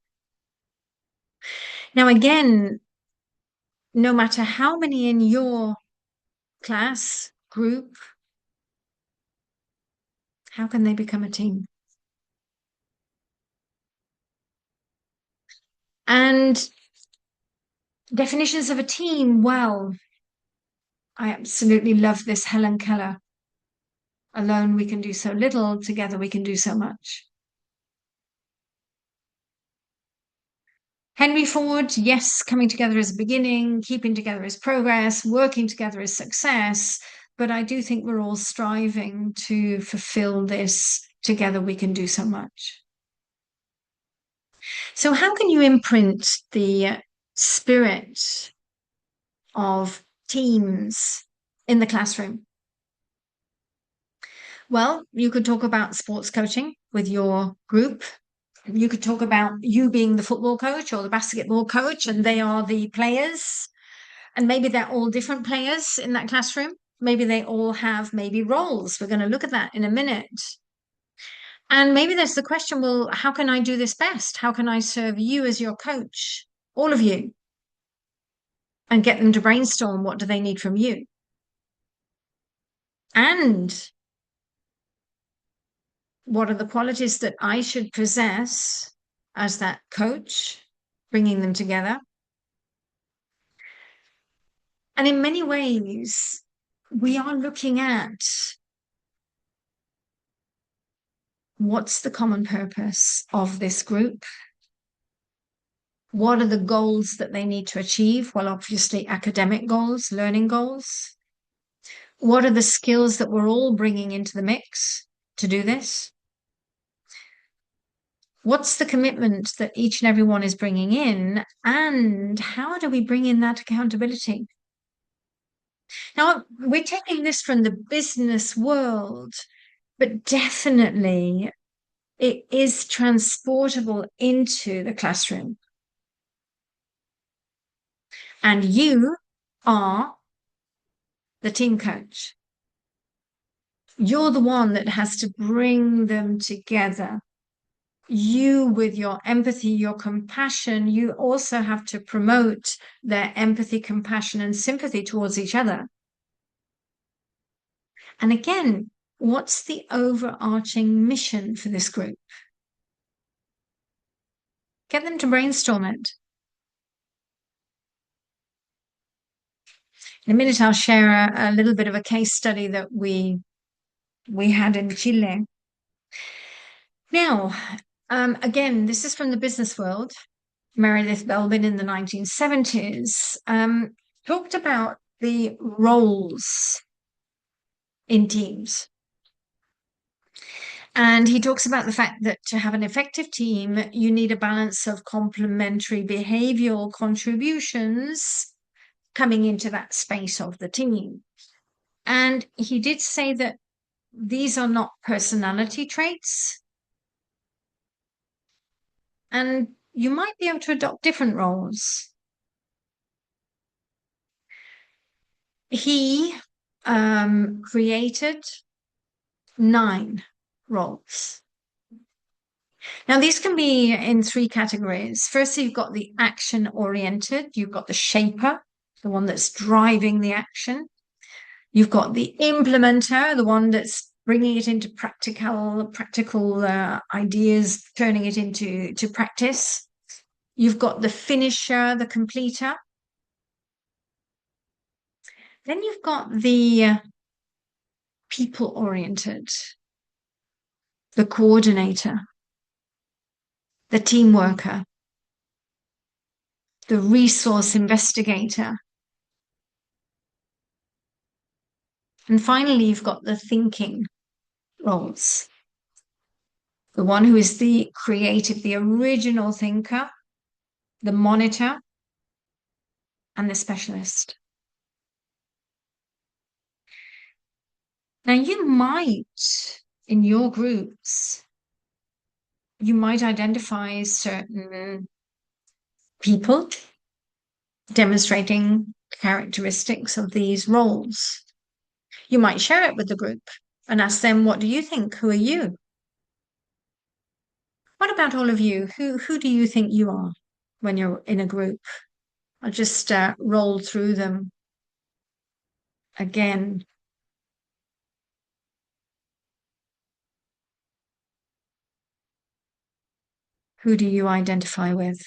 Now, again, no matter how many in your class, group, how can they become a team? And definitions of a team, well, I absolutely love this Helen Keller. Alone we can do so little, together we can do so much. Henry Ford, yes, coming together is a beginning, keeping together is progress, working together is success, but I do think we're all striving to fulfill this, together we can do so much. So how can you imprint the spirit of teams in the classroom? Well, you could talk about sports coaching with your group. You could talk about you being the football coach or the basketball coach, and they are the players. And maybe they're all different players in that classroom. Maybe they all have maybe roles. We're going to look at that in a minute. And maybe there's the question, well, how can I do this best? How can I serve you as your coach, all of you, and get them to brainstorm what do they need from you? And what are the qualities that I should possess as that coach, bringing them together? And in many ways, we are looking at what's the common purpose of this group? What are the goals that they need to achieve? Well, obviously, academic goals, learning goals. What are the skills that we're all bringing into the mix to do this? What's the commitment that each and every one is bringing in? And how do we bring in that accountability? Now, we're taking this from the business world, but definitely it is transportable into the classroom. And you are the team coach. You're the one that has to bring them together. You, with your empathy, your compassion, you also have to promote their empathy, compassion, and sympathy towards each other. And again, what's the overarching mission for this group? Get them to brainstorm it. In a minute, I'll share a little bit of a case study that we had in Chile. Now, again, this is from the business world. Meredith Belbin in the 1970s talked about the roles in teams. And he talks about the fact that to have an effective team, you need a balance of complementary behavioral contributions coming into that space of the team. And he did say that these are not personality traits. And you might be able to adopt different roles. He created 9 roles. Now, these can be in 3 categories. Firstly, you've got the action-oriented. You've got the shaper, the one that's driving the action. You've got the implementer, the one that's bringing it into practical ideas, turning it into practice. You've got the finisher, the completer. Then you've got the people-oriented, the coordinator, the team worker, the resource investigator. And finally, you've got the thinking roles. The one who is the creative, the original thinker, the monitor, and the specialist. Now, you might, in your groups, You might identify certain people demonstrating characteristics of these roles. You might share it with the group and ask them, what do you think? Who are you? What about all of you? Who do you think you are when you're in a group? I'll just roll through them again. Who do you identify with?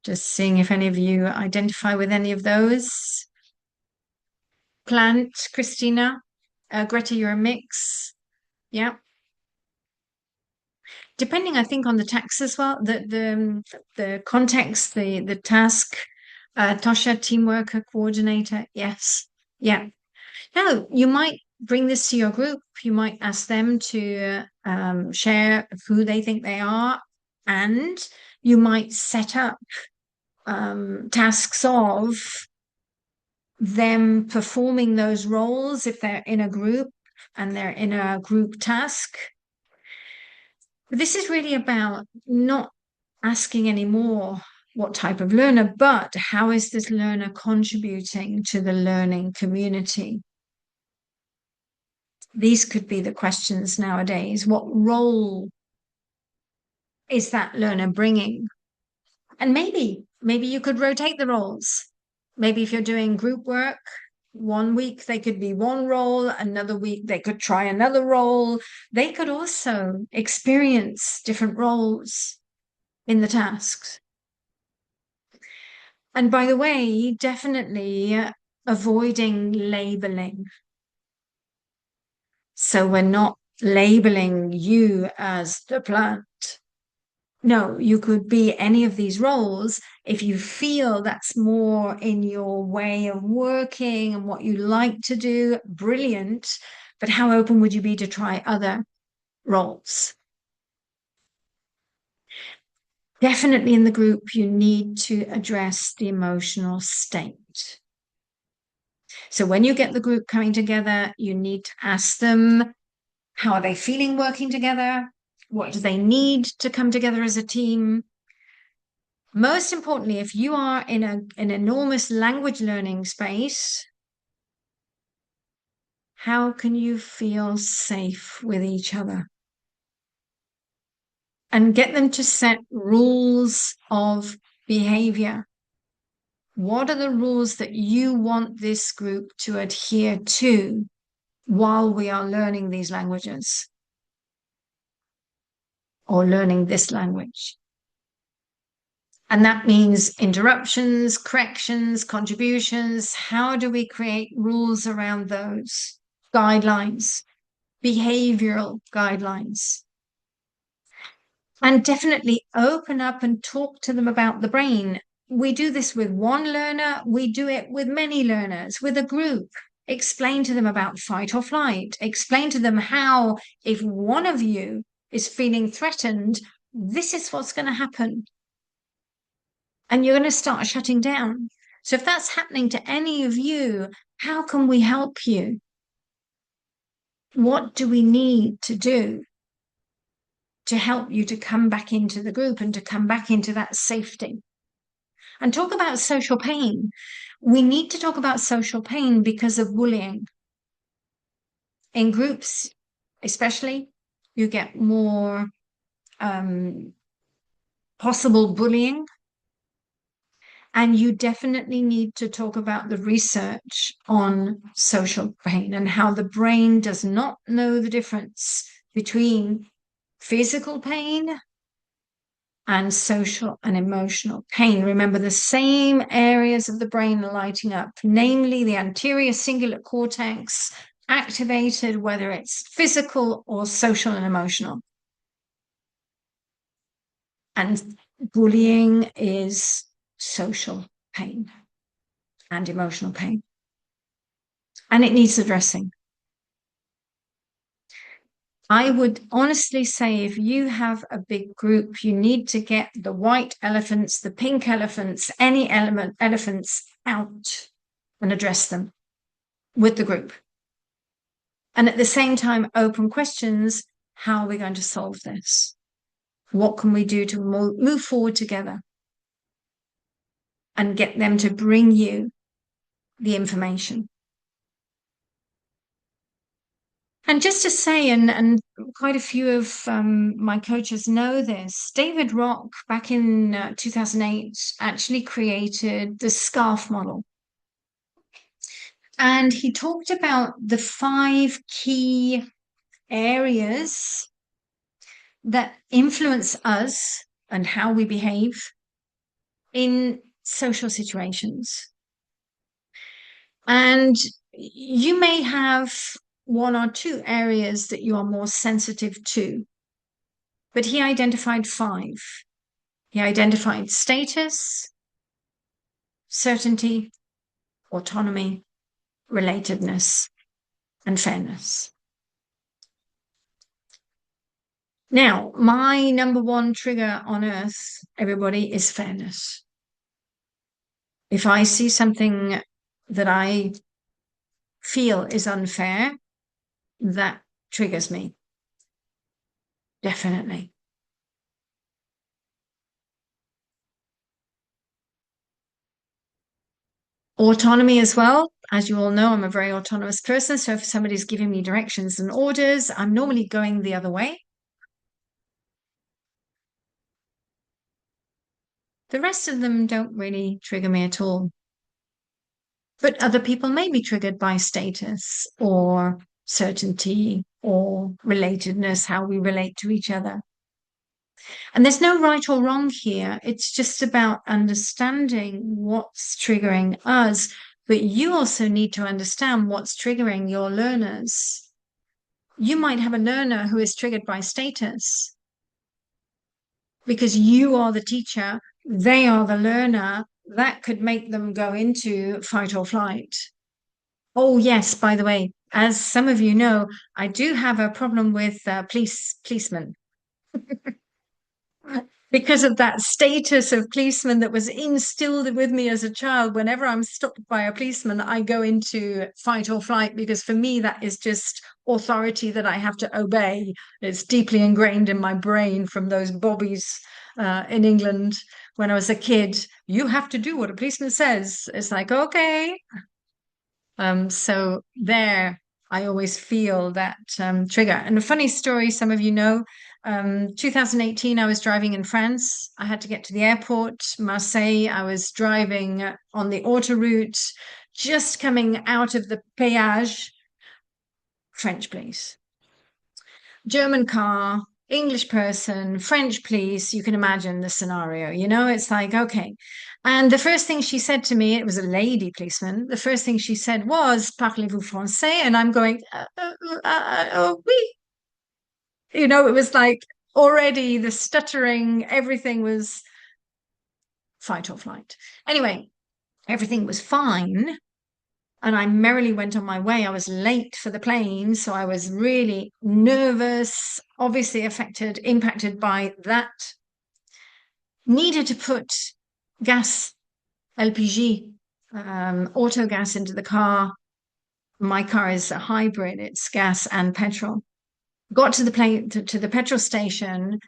Just seeing if any of you identify with any of those. Plant, Christina, Greta, you're a mix. Yeah. Depending, I think, on the task as well, the context, the task. Tosha, team worker, coordinator. Yes. Yeah. Now, you might bring this to your group. You might ask them to share who they think they are, and you might set up tasks of them performing those roles if they're in a group and they're in a group task. This is really about not asking anymore what type of learner, but how is this learner contributing to the learning community? These could be the questions nowadays. What role is that learner bringing? And maybe you could rotate the roles. Maybe if you're doing group work, one week they could be one role, another week they could try another role. They could also experience different roles in the tasks. And by the way, definitely avoiding labeling. So we're not labeling you as the plant. No, you could be any of these roles if you feel that's more in your way of working and what you like to do. Brilliant. But how open would you be to try other roles? Definitely in the group, you need to address the emotional state. So when you get the group coming together, you need to ask them, how are they feeling working together? What do they need to come together as a team? Most importantly, if you are in an enormous language learning space, how can you feel safe with each other? And get them to set rules of behavior. What are the rules that you want this group to adhere to while we are learning these languages or learning this language? And that means interruptions, corrections, contributions. How do we create rules around those? Guidelines, behavioral guidelines. And definitely open up and talk to them about the brain. We do this with one learner, we do it with many learners, with a group. Explain to them about fight or flight. Explain to them how, if one of you is feeling threatened, this is what's going to happen. And you're going to start shutting down. So if that's happening to any of you, how can we help you? What do we need to do to help you to come back into the group and to come back into that safety? And talk about social pain. We need to talk about social pain because of bullying. In groups, especially, you get more possible bullying. And you definitely need to talk about the research on social pain and how the brain does not know the difference between physical pain and social and emotional pain. Remember, the same areas of the brain are lighting up, namely the anterior cingulate cortex activated, whether it's physical or social and emotional. And bullying is social pain and emotional pain. And it needs addressing. I would honestly say if you have a big group, you need to get the white elephants, the pink elephants, any elephants out and address them with the group. And at the same time, open questions. How are we going to solve this? What can we do to move forward together? And get them to bring you the information. And just to say, and quite a few of my coaches know this, David Rock, back in 2008, actually created the SCARF model. And he talked about the 5 key areas that influence us and how we behave in social situations. And you may have 1 or 2 areas that you are more sensitive to, but he identified 5. He identified status, certainty, autonomy, relatedness, and fairness. Now, my number 1 trigger on earth, everybody, is fairness. If I see something that I feel is unfair, that triggers me. Definitely. Autonomy as well. As you all know, I'm a very autonomous person. So if somebody's giving me directions and orders, I'm normally going the other way. The rest of them don't really trigger me at all. But other people may be triggered by status or certainty or relatedness, how we relate to each other. And there's no right or wrong here. It's just about understanding what's triggering us. But you also need to understand what's triggering your learners. You might have a learner who is triggered by status because you are the teacher, they are the learner. That could make them go into fight or flight. Oh, yes, by the way, as some of you know, I do have a problem with policemen. Because of that status of policeman that was instilled with me as a child. Whenever I'm stopped by a policeman, I go into fight or flight, because for me, that is just authority that I have to obey. It's deeply ingrained in my brain from those bobbies in England when I was a kid. You have to do what a policeman says. It's like, okay. So there, I always feel that trigger. And a funny story, some of you know, 2018, I was driving in France. I had to get to the airport, Marseille. I was driving on the autoroute, just coming out of the péage. French police. German car, English person, French police. You can imagine the scenario, you know, it's like, okay. And the first thing she said to me, it was a lady policeman. The first thing she said was, "Parlez-vous français?" And I'm going, oh, oui. You know, it was like already the stuttering, everything was fight or flight. Anyway, everything was fine. And I merrily went on my way. I was late for the plane, so I was really nervous, obviously impacted by that. Needed to put gas, LPG, auto gas into the car. My car is a hybrid, it's gas and petrol. Got to the petrol station.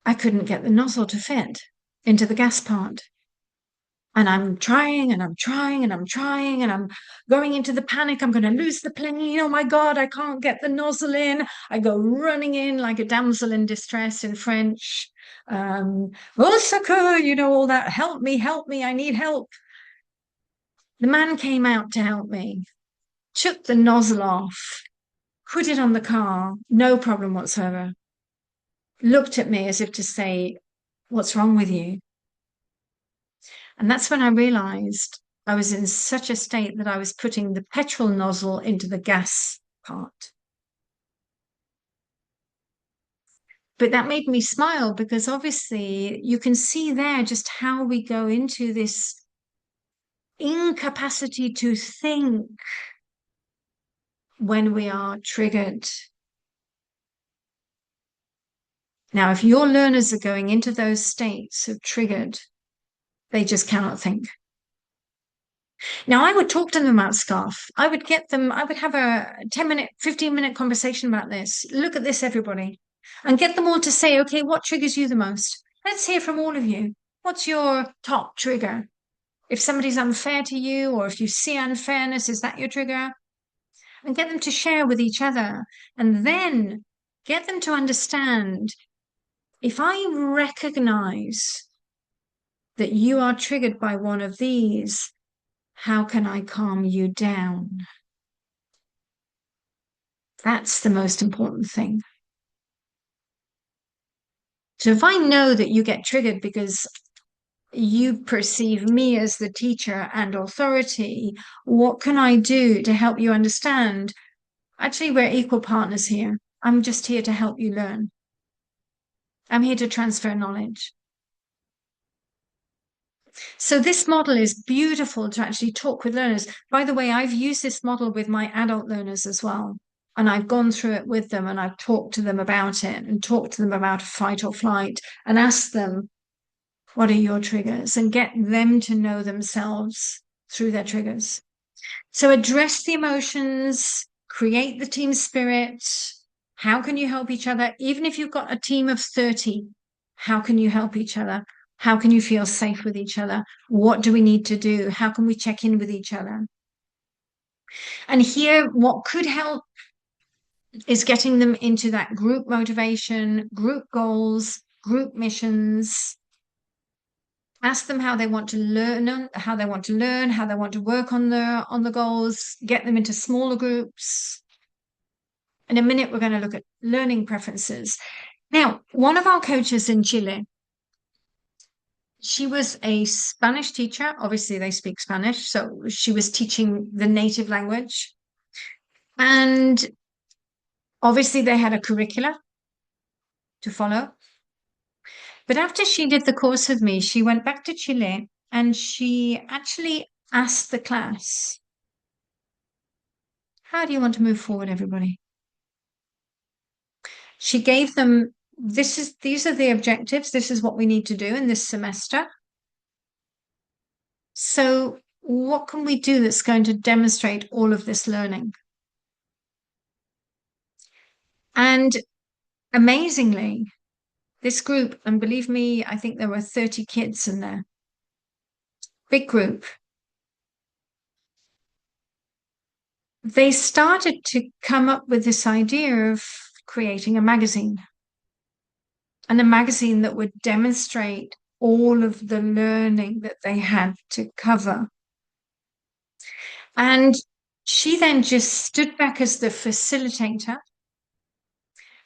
I couldn't get the nozzle to fit into the gas part. And I'm trying and I'm trying and I'm trying and I'm going into the panic. I'm going to lose the plane. Oh my God, I can't get the nozzle in. I go running in like a damsel in distress in French. Au secours, you know, all that. Help me, I need help. The man came out to help me, took the nozzle off, put it on the car, no problem whatsoever. Looked at me as if to say, "What's wrong with you?" And that's when I realized I was in such a state that I was putting the petrol nozzle into the gas part. But that made me smile, because obviously you can see there just how we go into this incapacity to think when we are triggered. Now, if your learners are going into those states of triggered, they just cannot think. Now, I would talk to them about stuff. I would have a 10-minute, 15-minute conversation about this. Look at this, everybody, and get them all to say, okay, what triggers you the most? Let's hear from all of you. What's your top trigger? If somebody's unfair to you, or if you see unfairness, is that your trigger? And get them to share with each other, and then get them to understand, if I recognize that you are triggered by one of these, how can I calm you down? That's the most important thing. So if I know that you get triggered because you perceive me as the teacher and authority, what can I do to help you understand? Actually, we're equal partners here. I'm just here to help you learn. I'm here to transfer knowledge. So this model is beautiful to actually talk with learners. By the way, I've used this model with my adult learners as well. And I've gone through it with them, and I've talked to them about it, and talked to them about fight or flight, and asked them, what are your triggers? And get them to know themselves through their triggers. So address the emotions, create the team spirit. How can you help each other? Even if you've got a team of 30, how can you help each other? How can you feel safe with each other? What do we need to do? How can we check in with each other? And here, what could help is getting them into that group motivation, group goals, group missions. Ask them how they want to learn, how they want to work on the goals, get them into smaller groups. In a minute, we're going to look at learning preferences. Now, one of our coaches in Chile, she was a Spanish teacher. Obviously, they speak Spanish, so she was teaching the native language. And obviously, they had a curricula to follow. But after she did the course with me, she went back to Chile and she actually asked the class, how do you want to move forward, everybody? She gave them, these are the objectives. This is what we need to do in this semester. So what can we do that's going to demonstrate all of this learning? And amazingly, this group, and believe me, I think there were 30 kids in there, big group. They started to come up with this idea of creating a magazine, and a magazine that would demonstrate all of the learning that they had to cover. And she then just stood back as the facilitator,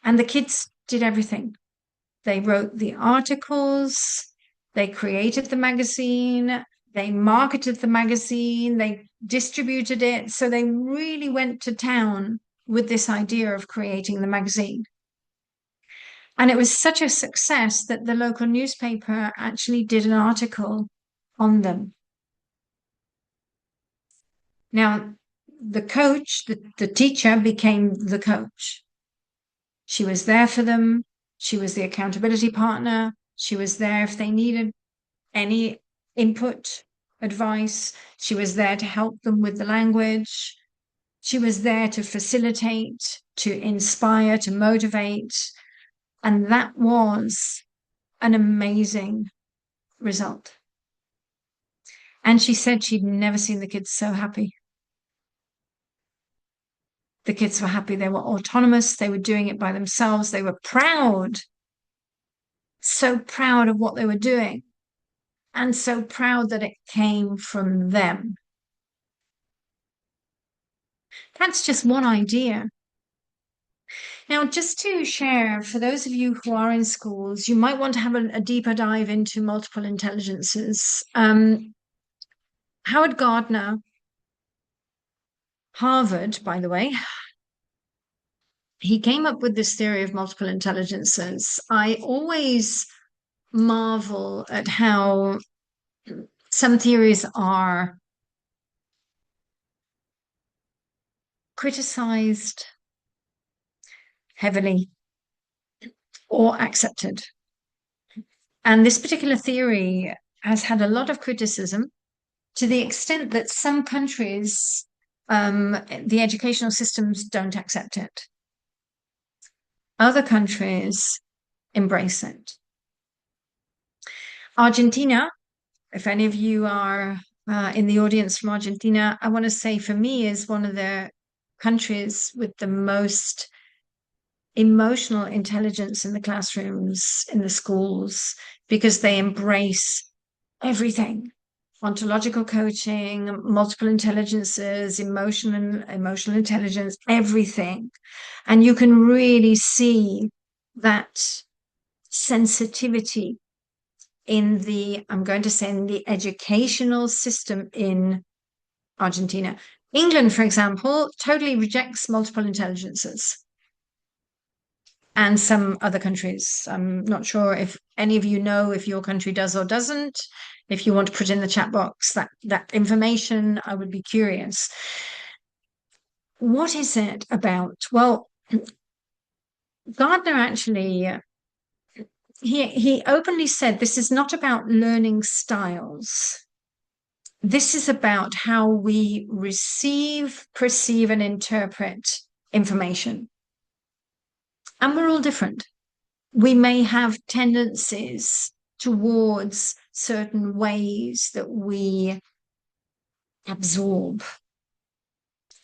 and the kids did everything. They wrote the articles, they created the magazine, they marketed the magazine, they distributed it. So they really went to town with this idea of creating the magazine. And it was such a success that the local newspaper actually did an article on them. Now, the coach, the teacher became the coach. She was there for them. She was the accountability partner. She was there if they needed any input, advice. She was there to help them with the language. She was there to facilitate, to inspire, to motivate. And that was an amazing result. And she said she'd never seen the kids so happy. The kids were happy. They were autonomous. They were doing it by themselves. They were proud, so proud of what they were doing, and so proud that it came from them. That's just one idea. Now, just to share, for those of you who are in schools, you might want to have a deeper dive into multiple intelligences. Howard Gardner, Harvard, by the way, he came up with this theory of multiple intelligences. I always marvel at how some theories are criticized heavily or accepted. And this particular theory has had a lot of criticism to the extent that some countries, the educational systems don't accept it. Other countries embrace it. Argentina, if any of you are in the audience from Argentina, I want to say for me is one of the countries with the most emotional intelligence in the classrooms, in the schools, because they embrace everything. Ontological coaching, multiple intelligences, emotional intelligence, everything. And you can really see that sensitivity in the, I'm going to say, in the educational system in Argentina. England, for example, totally rejects multiple intelligences. And some other countries. I'm not sure if any of you know if your country does or doesn't. If you want to put in the chat box that information, I would be curious. What is it about? Well, Gardner actually, he openly said this is not about learning styles. This is about how we receive, perceive, and interpret information. And we're all different. We may have tendencies towards certain ways that we absorb.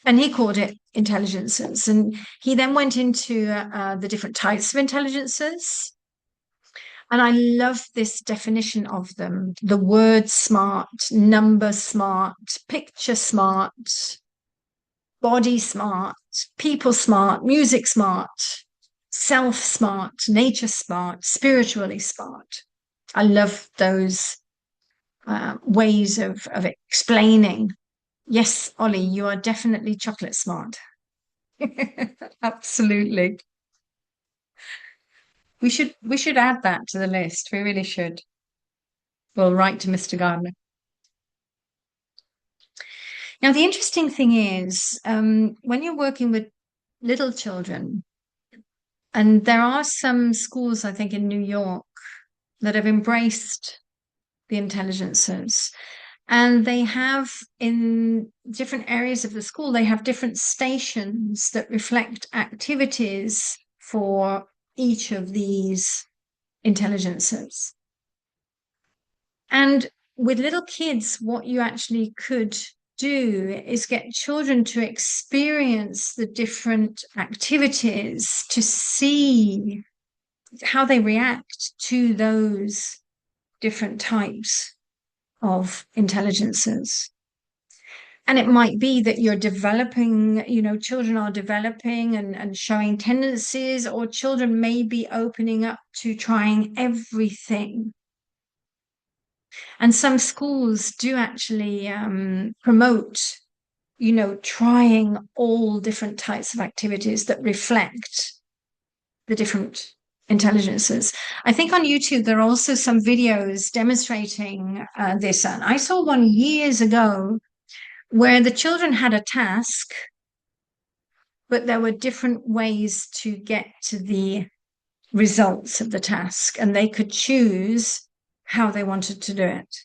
And he called it intelligences. And he then went into the different types of intelligences. And I love this definition of them: the word smart, number smart, picture smart, body smart, people smart, music smart, self smart, nature smart, spiritually smart. I love those ways of explaining. Yes, Ollie, you are definitely chocolate smart. Absolutely. We should add that to the list. We really should. We'll write to Mr. Gardner. Now, the interesting thing is, when you're working with little children, and there are some schools, I think, in New York that have embraced the intelligences. And they have, in different areas of the school, they have different stations that reflect activities for each of these intelligences. And with little kids, what you actually could do is get children to experience the different activities to see how they react to those different types of intelligences. And it might be that you're developing, children are developing and showing tendencies, or children may be opening up to trying everything. And some schools do actually promote, trying all different types of activities that reflect the different intelligences. I think on YouTube there are also some videos demonstrating this. And I saw one years ago where the children had a task, but there were different ways to get to the results of the task, and they could choose how they wanted to do it.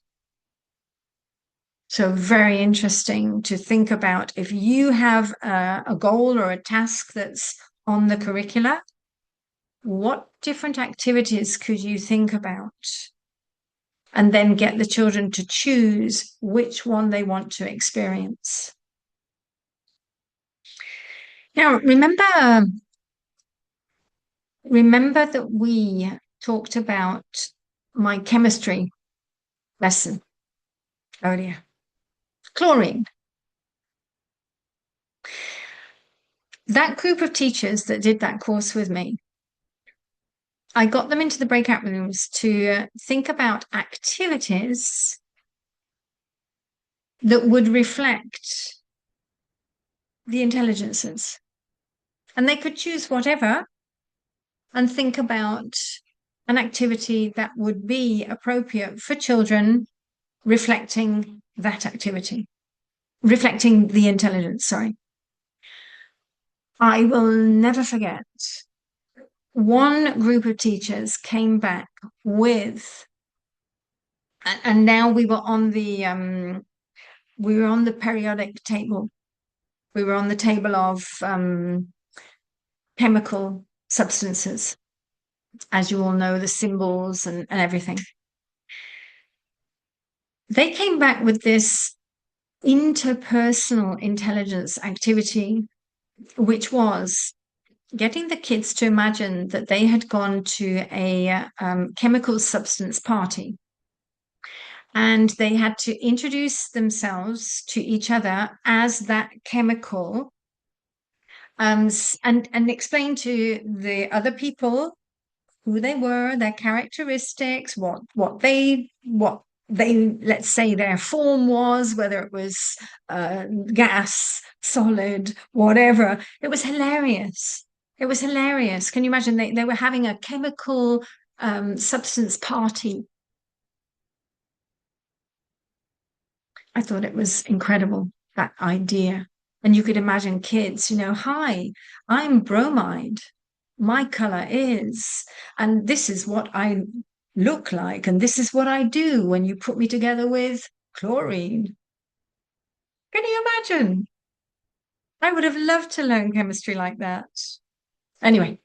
So very interesting to think about. If you have a goal or a task that's on the curricula, what different activities could you think about? And then get the children to choose which one they want to experience. Now, remember that we talked about my chemistry lesson earlier. Chlorine. That group of teachers that did that course with me, I got them into the breakout rooms to think about activities that would reflect the intelligences. And they could choose whatever and think about an activity that would be appropriate for children reflecting that activity, reflecting the intelligence, sorry. I will never forget. One group of teachers came back with, and now we were on the periodic table. We were on the table of chemical substances, as you all know, the symbols and everything. They came back with this interpersonal intelligence activity, which was getting the kids to imagine that they had gone to a chemical substance party, and they had to introduce themselves to each other as that chemical, and explain to the other people who they were, their characteristics, what they let's say their form was, whether it was gas, solid, whatever. It was hilarious. It was hilarious. Can you imagine? They were having a chemical substance party. I thought it was incredible, that idea. And you could imagine kids, hi, I'm bromide. My color is, and this is what I look like, and this is what I do when you put me together with chlorine. Can you imagine? I would have loved to learn chemistry like that. Anyway,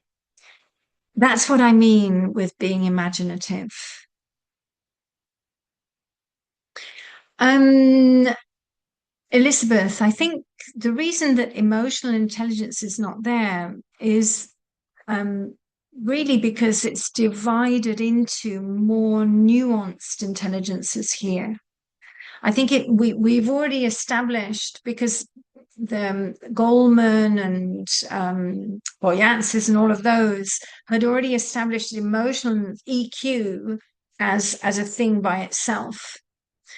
that's what I mean with being imaginative. Elizabeth, I think the reason that emotional intelligence is not there is really because it's divided into more nuanced intelligences here. I think we've already established, because the Goldman and Boyantzis and all of those had already established emotional EQ as a thing by itself.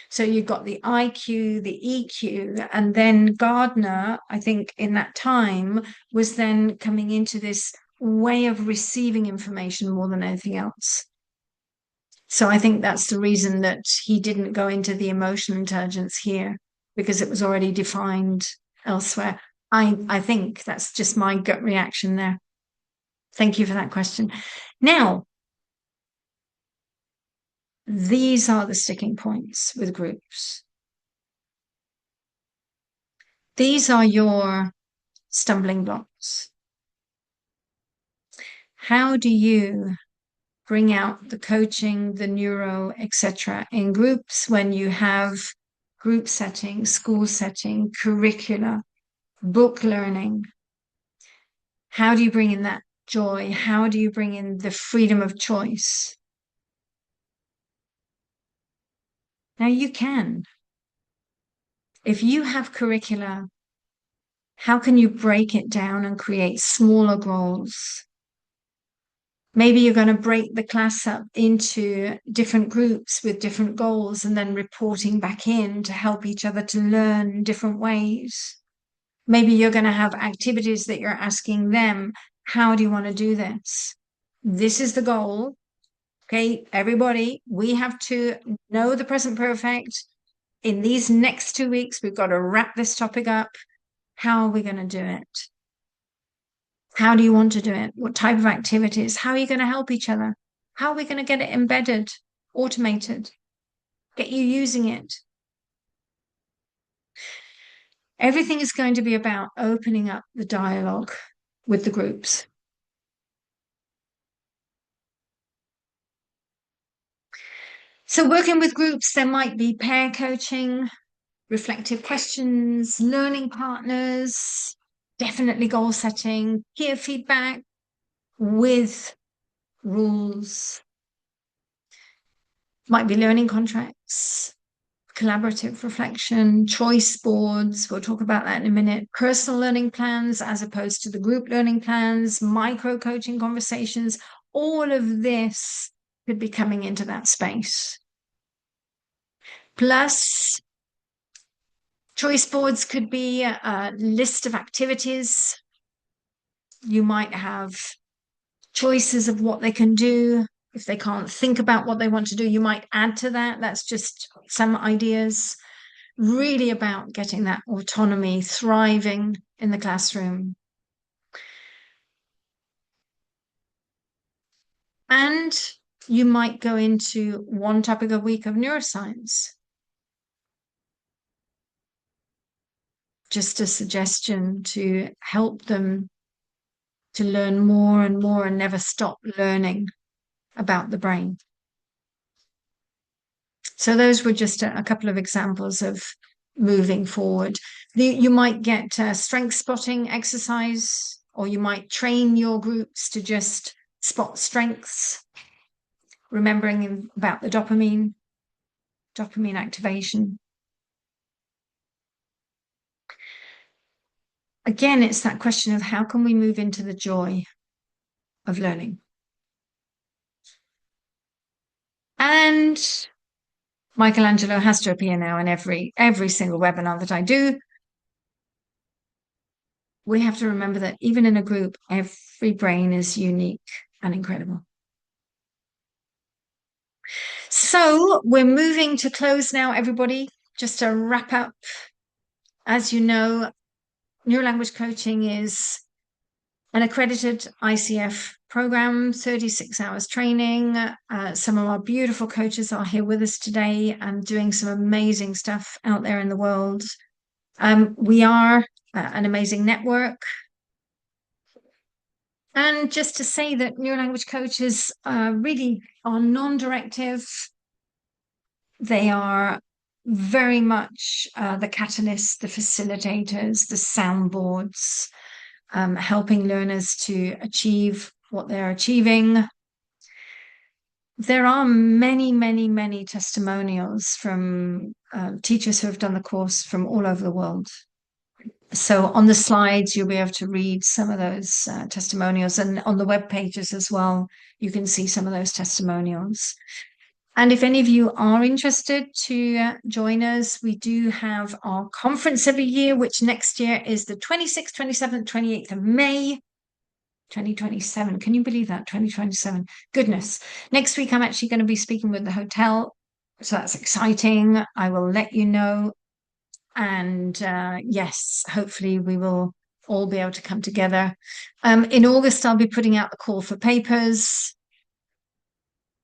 So you've got the IQ, the EQ, and then Gardner, I think in that time, was then coming into this way of receiving information more than anything else. So I think that's the reason that he didn't go into the emotional intelligence here, because it was already defined elsewhere. I think that's just my gut reaction there. Thank you for that question. Now, these are the sticking points with groups. These are your stumbling blocks. How do you bring out the coaching, the neuro, etc. in groups when you have group setting, school setting, curricula, book learning? How do you bring in that joy? How do you bring in the freedom of choice? Now you can. If you have curricula, how can you break it down and create smaller goals? Maybe you're going to break the class up into different groups with different goals and then reporting back in to help each other to learn in different ways. Maybe you're going to have activities that you're asking them, how do you want to do this? This is the goal. Okay, everybody, we have to know the present perfect. In these next 2 weeks, we've got to wrap this topic up. How are we going to do it? How do you want to do it? What type of activities? How are you going to help each other? How are we going to get it embedded, automated, get you using it? Everything is going to be about opening up the dialogue with the groups. So working with groups, there might be pair coaching, reflective questions, learning partners, definitely goal setting, peer feedback with rules. Might be learning contracts, collaborative reflection, choice boards. We'll talk about that in a minute. Personal learning plans as opposed to the group learning plans, micro coaching conversations. All of this could be coming into that space. Plus, choice boards could be a list of activities. You might have choices of what they can do. If they can't think about what they want to do, you might add to that. That's just some ideas. Really about getting that autonomy thriving in the classroom. And you might go into one topic a week of neuroscience. Just a suggestion to help them to learn more and more and never stop learning about the brain. So those were just a couple of examples of moving forward. You might get strength spotting exercise, or you might train your groups to just spot strengths, remembering about the dopamine activation. Again, it's that question of how can we move into the joy of learning? And Michelangelo has to appear now in every single webinar that I do. We have to remember that even in a group, every brain is unique and incredible. So we're moving to close now, everybody. Just to wrap up, as you know, Neurolanguage coaching is an accredited ICF program, 36 hours training. Some of our beautiful coaches are here with us today and doing some amazing stuff out there in the world. We are an amazing network. And just to say that Neurolanguage coaches really are non-directive. They are very much the catalysts, the facilitators, the soundboards, helping learners to achieve what they're achieving. There are many, many, many testimonials from teachers who have done the course from all over the world. So on the slides, you'll be able to read some of those testimonials, and on the web pages as well, you can see some of those testimonials. And if any of you are interested to join us, we do have our conference every year, which next year is the 26th, 27th, 28th of May, 2027. Can you believe that? 2027. Goodness. Next week, I'm actually going to be speaking with the hotel. So that's exciting. I will let you know. And yes, hopefully we will all be able to come together. In August, I'll be putting out the call for papers.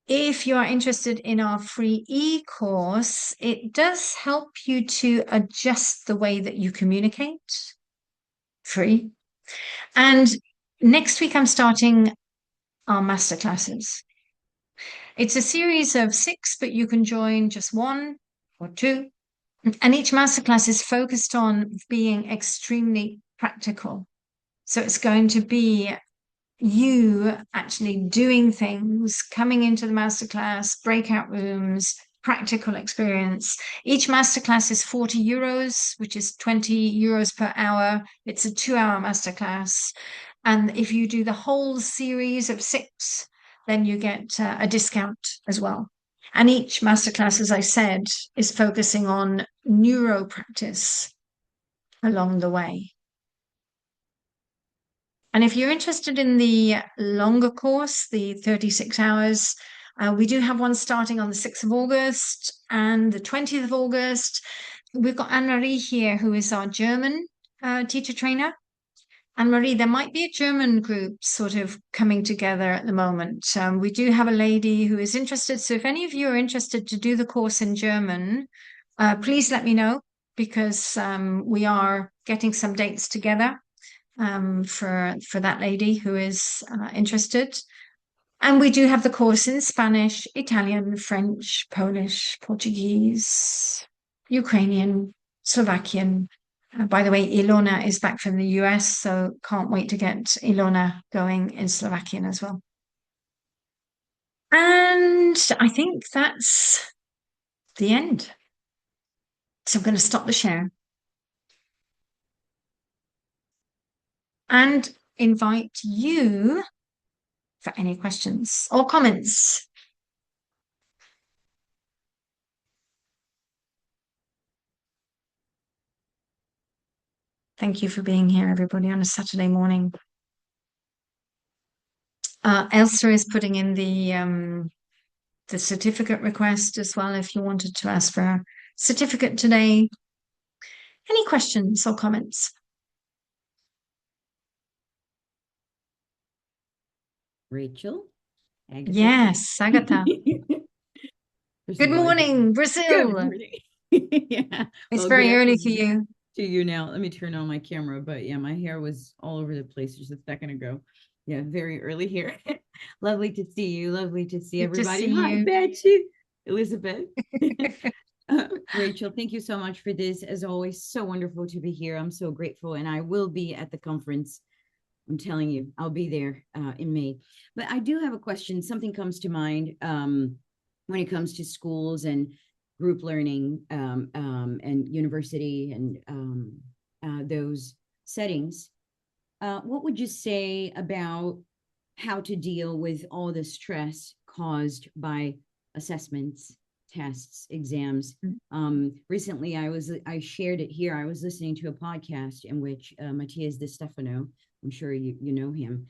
If you are interested in our free e-course, it does help you to adjust the way that you communicate. Free. And next week, I'm starting our masterclasses. It's a series of 6, but you can join just 1 or 2. And each masterclass is focused on being extremely practical. So it's going to be you actually doing things, coming into the masterclass, breakout rooms, practical experience. Each masterclass is 40 euros, which is 20 euros per hour. It's a 2-hour masterclass. And if you do the whole series of 6, then you get a discount as well. And each masterclass, as I said, is focusing on neuro practice along the way. And if you're interested in the longer course, the 36 hours, we do have one starting on the 6th of August and the 20th of August. We've got Anne-Marie here, who is our German teacher trainer. Anne-Marie, there might be a German group sort of coming together at the moment. We do have a lady who is interested. So if any of you are interested to do the course in German, please let me know, because we are getting some dates together for that lady who is interested. And we do have the course in Spanish, Italian, French, Polish, Portuguese, Ukrainian, Slovakian. By the way, Ilona is back from the US, so can't wait to get Ilona going in Slovakian as well. And I think that's the end. So I'm going to stop the share and invite you for any questions or comments. Thank you for being here, everybody, on a Saturday morning. Elsa is putting in the certificate request as well, if you wanted to ask for a certificate today. Any questions or comments? Rachel? Agatha. Yes, Agatha. First Good of all, morning, good Brazil. morning. Yeah. It's Well, very good early for afternoon you. to you now. Let me turn on my camera. But yeah, my hair was all over the place just a second ago. Yeah, very early here. Lovely to see you. Lovely to see Good to everybody. see Hi, you. Betsy. Elizabeth. Rachel, thank you so much for this. As always, so wonderful to be here. I'm so grateful. And I will be at the conference. I'm telling you, I'll be there in May. But I do have a question. Something comes to mind when it comes to schools and group learning and university and those settings. What would you say about how to deal with all the stress caused by assessments, tests, exams? Recently, I shared it here. I was listening to a podcast in which Matthias De Stefano, I'm sure you know him.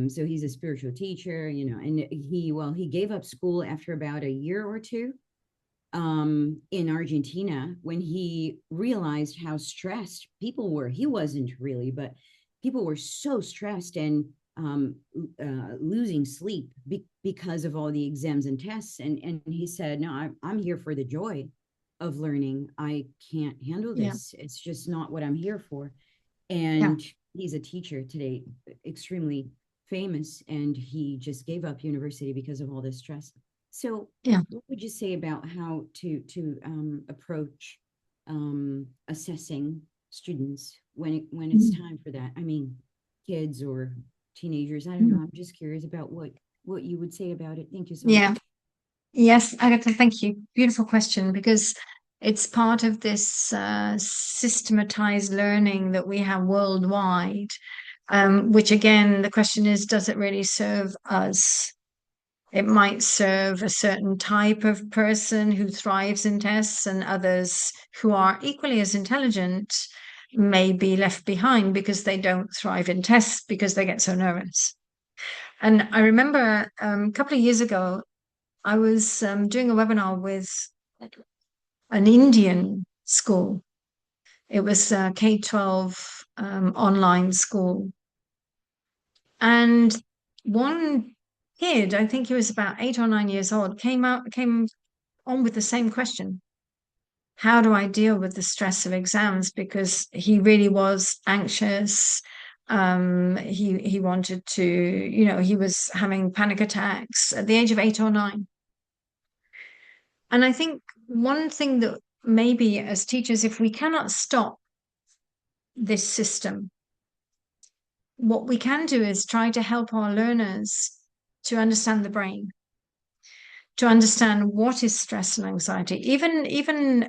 So he's a spiritual teacher, and he gave up school after about a year or two in Argentina when he realized how stressed people were. He wasn't really, but people were so stressed and losing sleep because of all the exams and tests. And he said, no, I'm here for the joy of learning. I can't handle this. Yeah. It's just not what I'm here for. And he's a teacher today, extremely famous, and he just gave up university because of all this stress. So what would you say about how to approach assessing students when it's time for that? I mean, kids or teenagers, I don't know. I'm just curious about what you would say about it. Thank you so much. Yes, Agatha, thank you. Beautiful question, because it's part of this systematized learning that we have worldwide, which again, the question is, does it really serve us? It might serve a certain type of person who thrives in tests, and others who are equally as intelligent may be left behind because they don't thrive in tests because they get so nervous. And I remember a couple of years ago, I was doing a webinar with an Indian school. It was a K-12 online school. And one kid, I think he was about 8 or 9 years old, came on with the same question. How do I deal with the stress of exams? Because he really was anxious. He wanted to, he was having panic attacks at the age of 8 or 9. And I think one thing that maybe as teachers, if we cannot stop this system, what we can do is try to help our learners to understand the brain, to understand what is stress and anxiety, even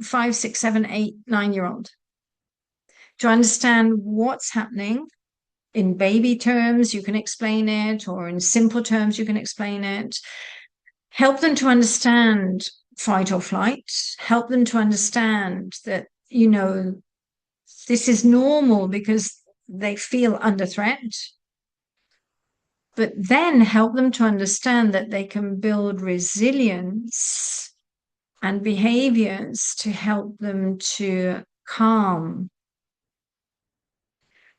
5, 6, 7, 8, 9-year-old, to understand what's happening. In baby terms, you can explain it, or in simple terms, you can explain it. Help them to understand fight or flight, help them to understand that, this is normal because they under threat. But then help them to understand that they can build resilience and behaviors to help them to calm.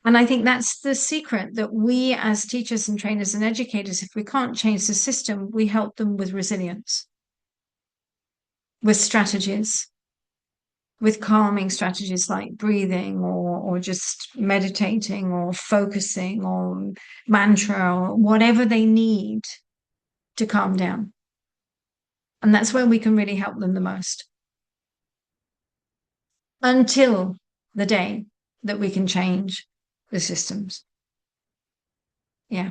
And I think that's the secret, that we as teachers and trainers and educators, if we can't change the system, we help them with resilience, with strategies, with calming strategies like breathing or just meditating or focusing or mantra or whatever they need to calm down. And that's where we can really help them the most. Until the day that we can change the systems. Yeah.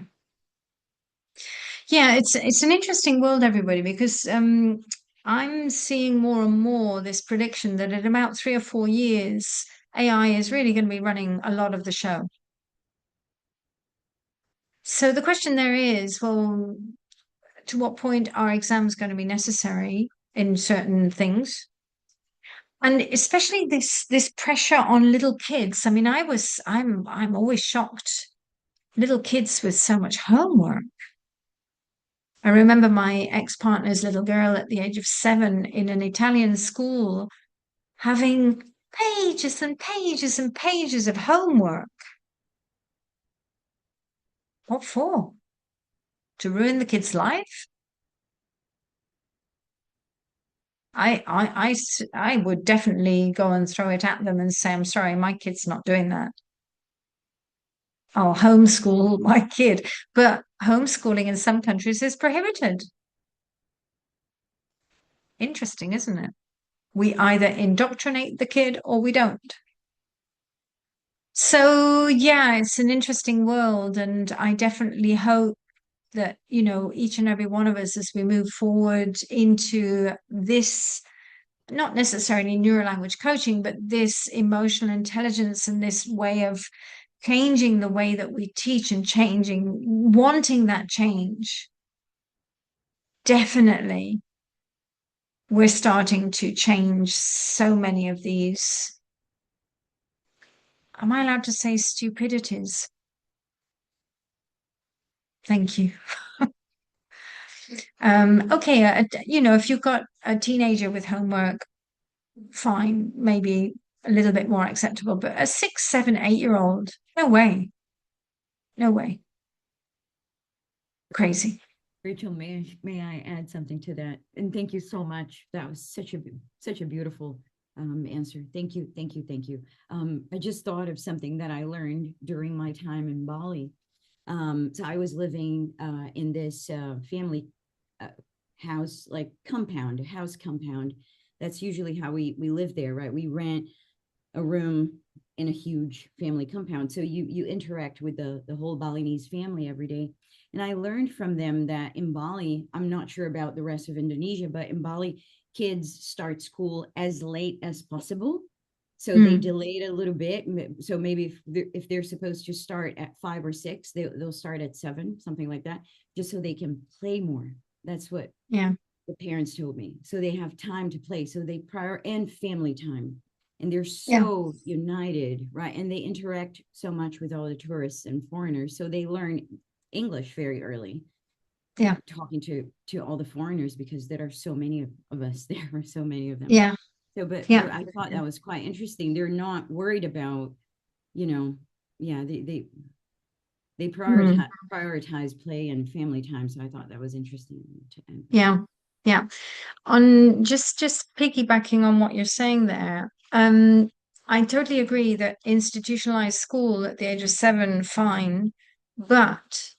Yeah, it's an interesting world, everybody, because I'm seeing more and more this prediction that in about 3 or 4 years, AI is really going to be running a lot of the show. So the question there is, well, to what point are exams going to be necessary in certain things? And especially this pressure on little kids. I mean, I'm always shocked. Little kids with so much homework. I remember my ex-partner's little girl at the age of 7 in an Italian school having pages and pages and pages of homework. What for? to ruin the kid's life, I would definitely go and throw it at them and say, I'm sorry, my kid's not doing that. I'll homeschool my kid. But homeschooling in some countries is prohibited. Interesting, isn't it? We either indoctrinate the kid or we don't. So, yeah, it's an interesting world. And I definitely hope that, you know, each and every one of us, as we move forward into this, not necessarily neurolanguage coaching, but this emotional intelligence and this way of changing the way that we teach and wanting that change. Definitely, we're starting to change so many of these. Am I allowed to say stupidities? Thank you. Okay, you know, if you've got a teenager with homework, fine, maybe a little bit more acceptable, but a 6, 7, 8-year-old, no way. No way. Crazy. Rachel, may I add something to that? And thank you so much. That was such a beautiful answer. Thank you. I just thought of something that I learned during my time in Bali. So I was living in this family house, like house compound. That's usually how we live there, right? We rent a room in a huge family compound. So you interact with the whole Balinese family every day. And I learned from them that in Bali, I'm not sure about the rest of Indonesia, but in Bali, kids start school as late as possible. So they delayed a little bit. So maybe if they're supposed to start at 5 or 6, they'll start at 7, something like that, just so they can play more. That's what the parents told me. So they have time to play. So they and family time. And they're so united, right? And they interact so much with all the tourists and foreigners. So they learn English very early. Yeah. Talking to all the foreigners, because there are so many of us. There are so many of them. Yeah. So, but I thought that was quite interesting. They're not worried about, they prioritize play and family time. So I thought that was interesting. Yeah. On just piggybacking on what you're saying there, I totally agree that institutionalized school at the age of 7, fine, but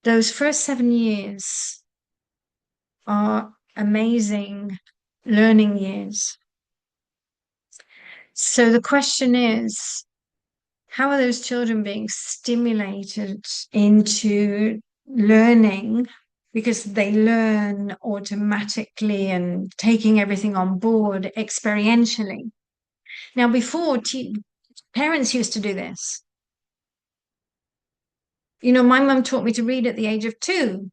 those first 7 years are amazing learning years. So the question is, how are those children being stimulated into learning, because they learn automatically and taking everything on board experientially? Now, before, parents used to do this. You know, my mum taught me to read at the age of 2.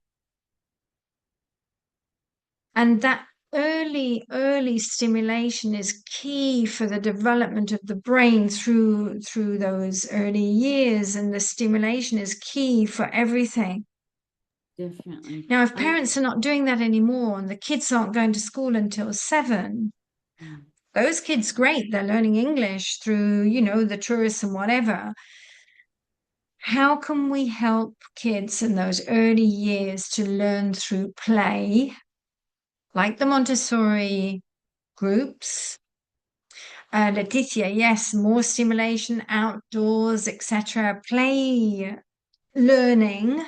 And that early stimulation is key for the development of the brain through those early years, and the stimulation is key for everything. Definitely. Now, if parents are not doing that anymore and the kids aren't going to school until 7, those kids, great, they're learning English through, the tourists and whatever. How can we help kids in those early years to learn through play, like the Montessori groups? Letitia, yes, more stimulation outdoors, etc. Play learning.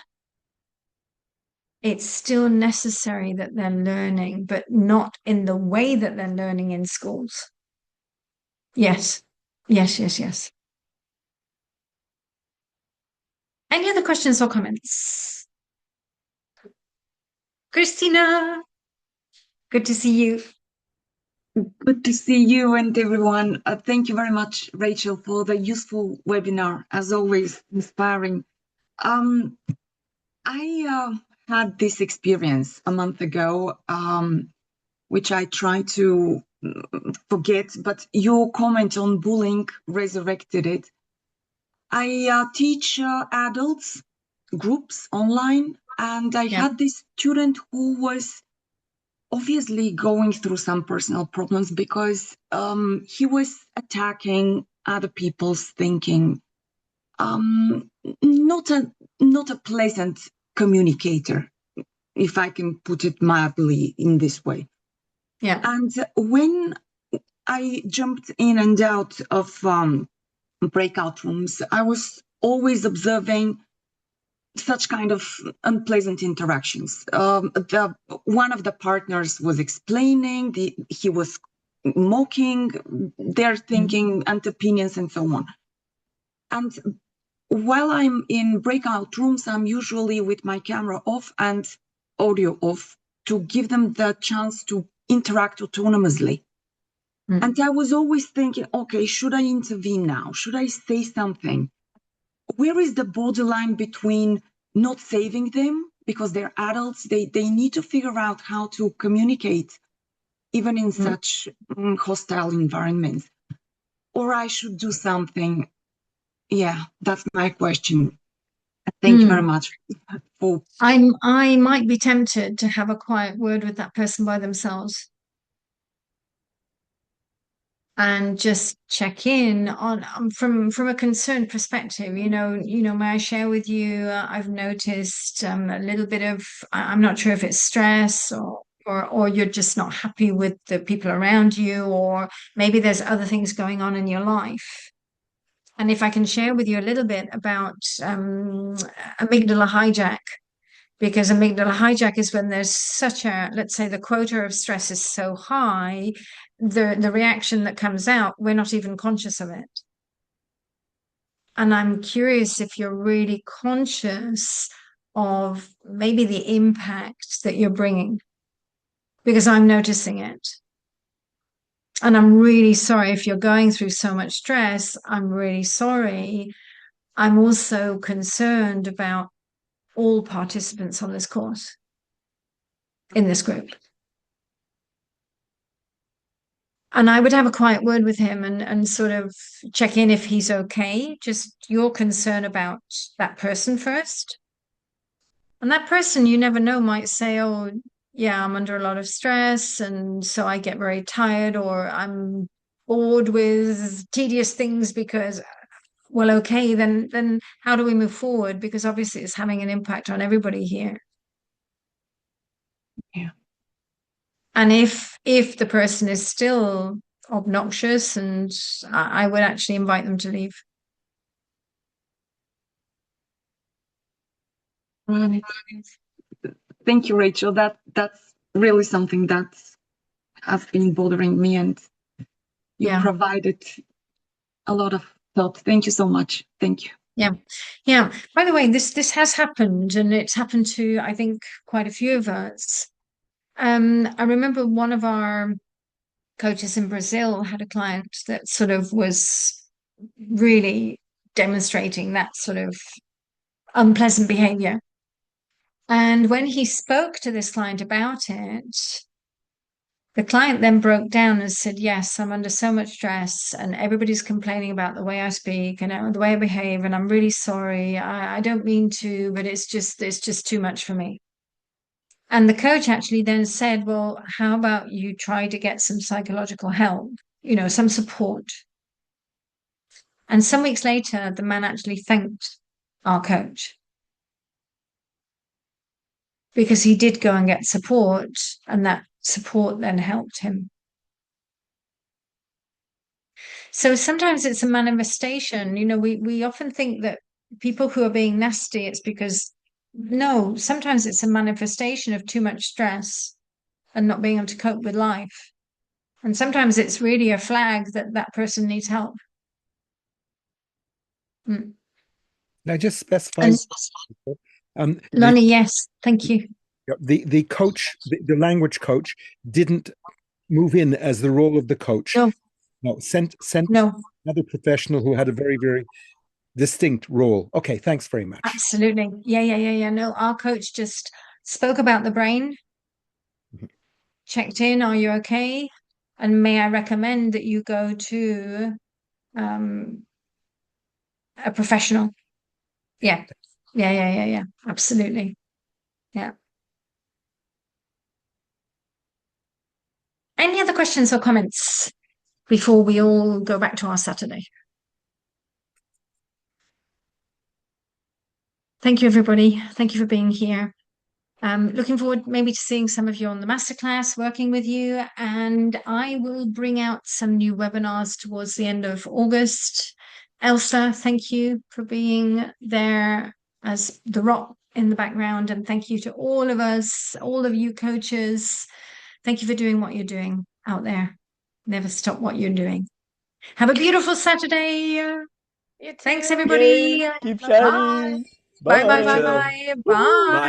It's still necessary that they're learning, but not in the way that they're learning in schools. Yes. Any other questions or comments? Christina, good to see you. Good to see you and everyone. Thank you very much, Rachel, for the useful webinar. As always, inspiring. I had this experience a month ago, which I try to forget, but your comment on bullying resurrected it. I teach adults groups online, and I had this student who was obviously going through some personal problems, because he was attacking other people's thinking. not a pleasant communicator, if I can put it mildly in this way. Yeah. And when I jumped in and out of breakout rooms, I was always observing such kind of unpleasant interactions. One of the partners was explaining, he was mocking their thinking and opinions and so on. And while I'm in breakout rooms, I'm usually with my camera off and audio off to give them the chance to interact autonomously. And I was always thinking, okay, should I intervene now? Should I say something? Where is the borderline between not saving them because they're adults? They need to figure out how to communicate even in such hostile environments. Or I should do something. Yeah, that's my question. Thank you very much for. I might be tempted to have a quiet word with that person by themselves and just check in on from a concerned perspective. May I share with you? I've noticed a little bit of. I'm not sure if it's stress or you're just not happy with the people around you, or maybe there's other things going on in your life. And if I can share with you a little bit about amygdala hijack, because amygdala hijack is when there's such a, let's say the quota of stress is so high, the reaction that comes out, we're not even conscious of it. And I'm curious if you're really conscious of maybe the impact that you're bringing, because I'm noticing it. And I'm really sorry if you're going through so much stress. I'm really sorry. I'm also concerned about all participants on this course, in this group. And I would have a quiet word with him and sort of check in if he's okay. Just your concern about that person first. And that person, you never know, might say, oh, yeah, I'm under a lot of stress, and so I get very tired, or I'm bored with tedious things because, well, okay, then how do we move forward? Because obviously it's having an impact on everybody here. Yeah. And if the person is still obnoxious, and I would actually invite them to leave. Right. Thank you, Rachel. That's really something that has been bothering me, and you provided a lot of thought. Thank you so much. Thank you. Yeah. By the way, this has happened, and it's happened to, I think, quite a few of us. I remember one of our coaches in Brazil had a client that sort of was really demonstrating that sort of unpleasant behavior. And when he spoke to this client about it, the client then broke down and said, yes, I'm under so much stress and everybody's complaining about the way I speak and the way I behave, and I'm really sorry. I don't mean to, but it's just too much for me. And the coach actually then said, well, how about you try to get some psychological help, some support. And some weeks later, the man actually thanked our coach because he did go and get support, and that support then helped him. So sometimes it's a manifestation. We often think that people who are being nasty, it's because, no, sometimes it's a manifestation of too much stress and not being able to cope with life. And sometimes it's really a flag that that person needs help. Can I just specify? Lonnie, yes, thank you. The coach, the language coach, didn't move in as the role of the coach. No, sent another professional who had a very, very distinct role. Okay, thanks very much. Absolutely. Yeah. No, our coach just spoke about the brain, checked in, are you okay? And may I recommend that you go to a professional? Yeah. Absolutely. Yeah. Any other questions or comments before we all go back to our Saturday? Thank you, everybody. Thank you for being here. Looking forward maybe to seeing some of you on the masterclass, working with you, and I will bring out some new webinars towards the end of August. Elsa, thank you for being there as the rock in the background, and thank you to all of us, all of you coaches. Thank you for doing what you're doing out there. Never stop what you're doing. Have a beautiful Saturday. Thanks, everybody. Yay. Keep shining. Bye, bye, bye, Bye. bye, bye. Bye.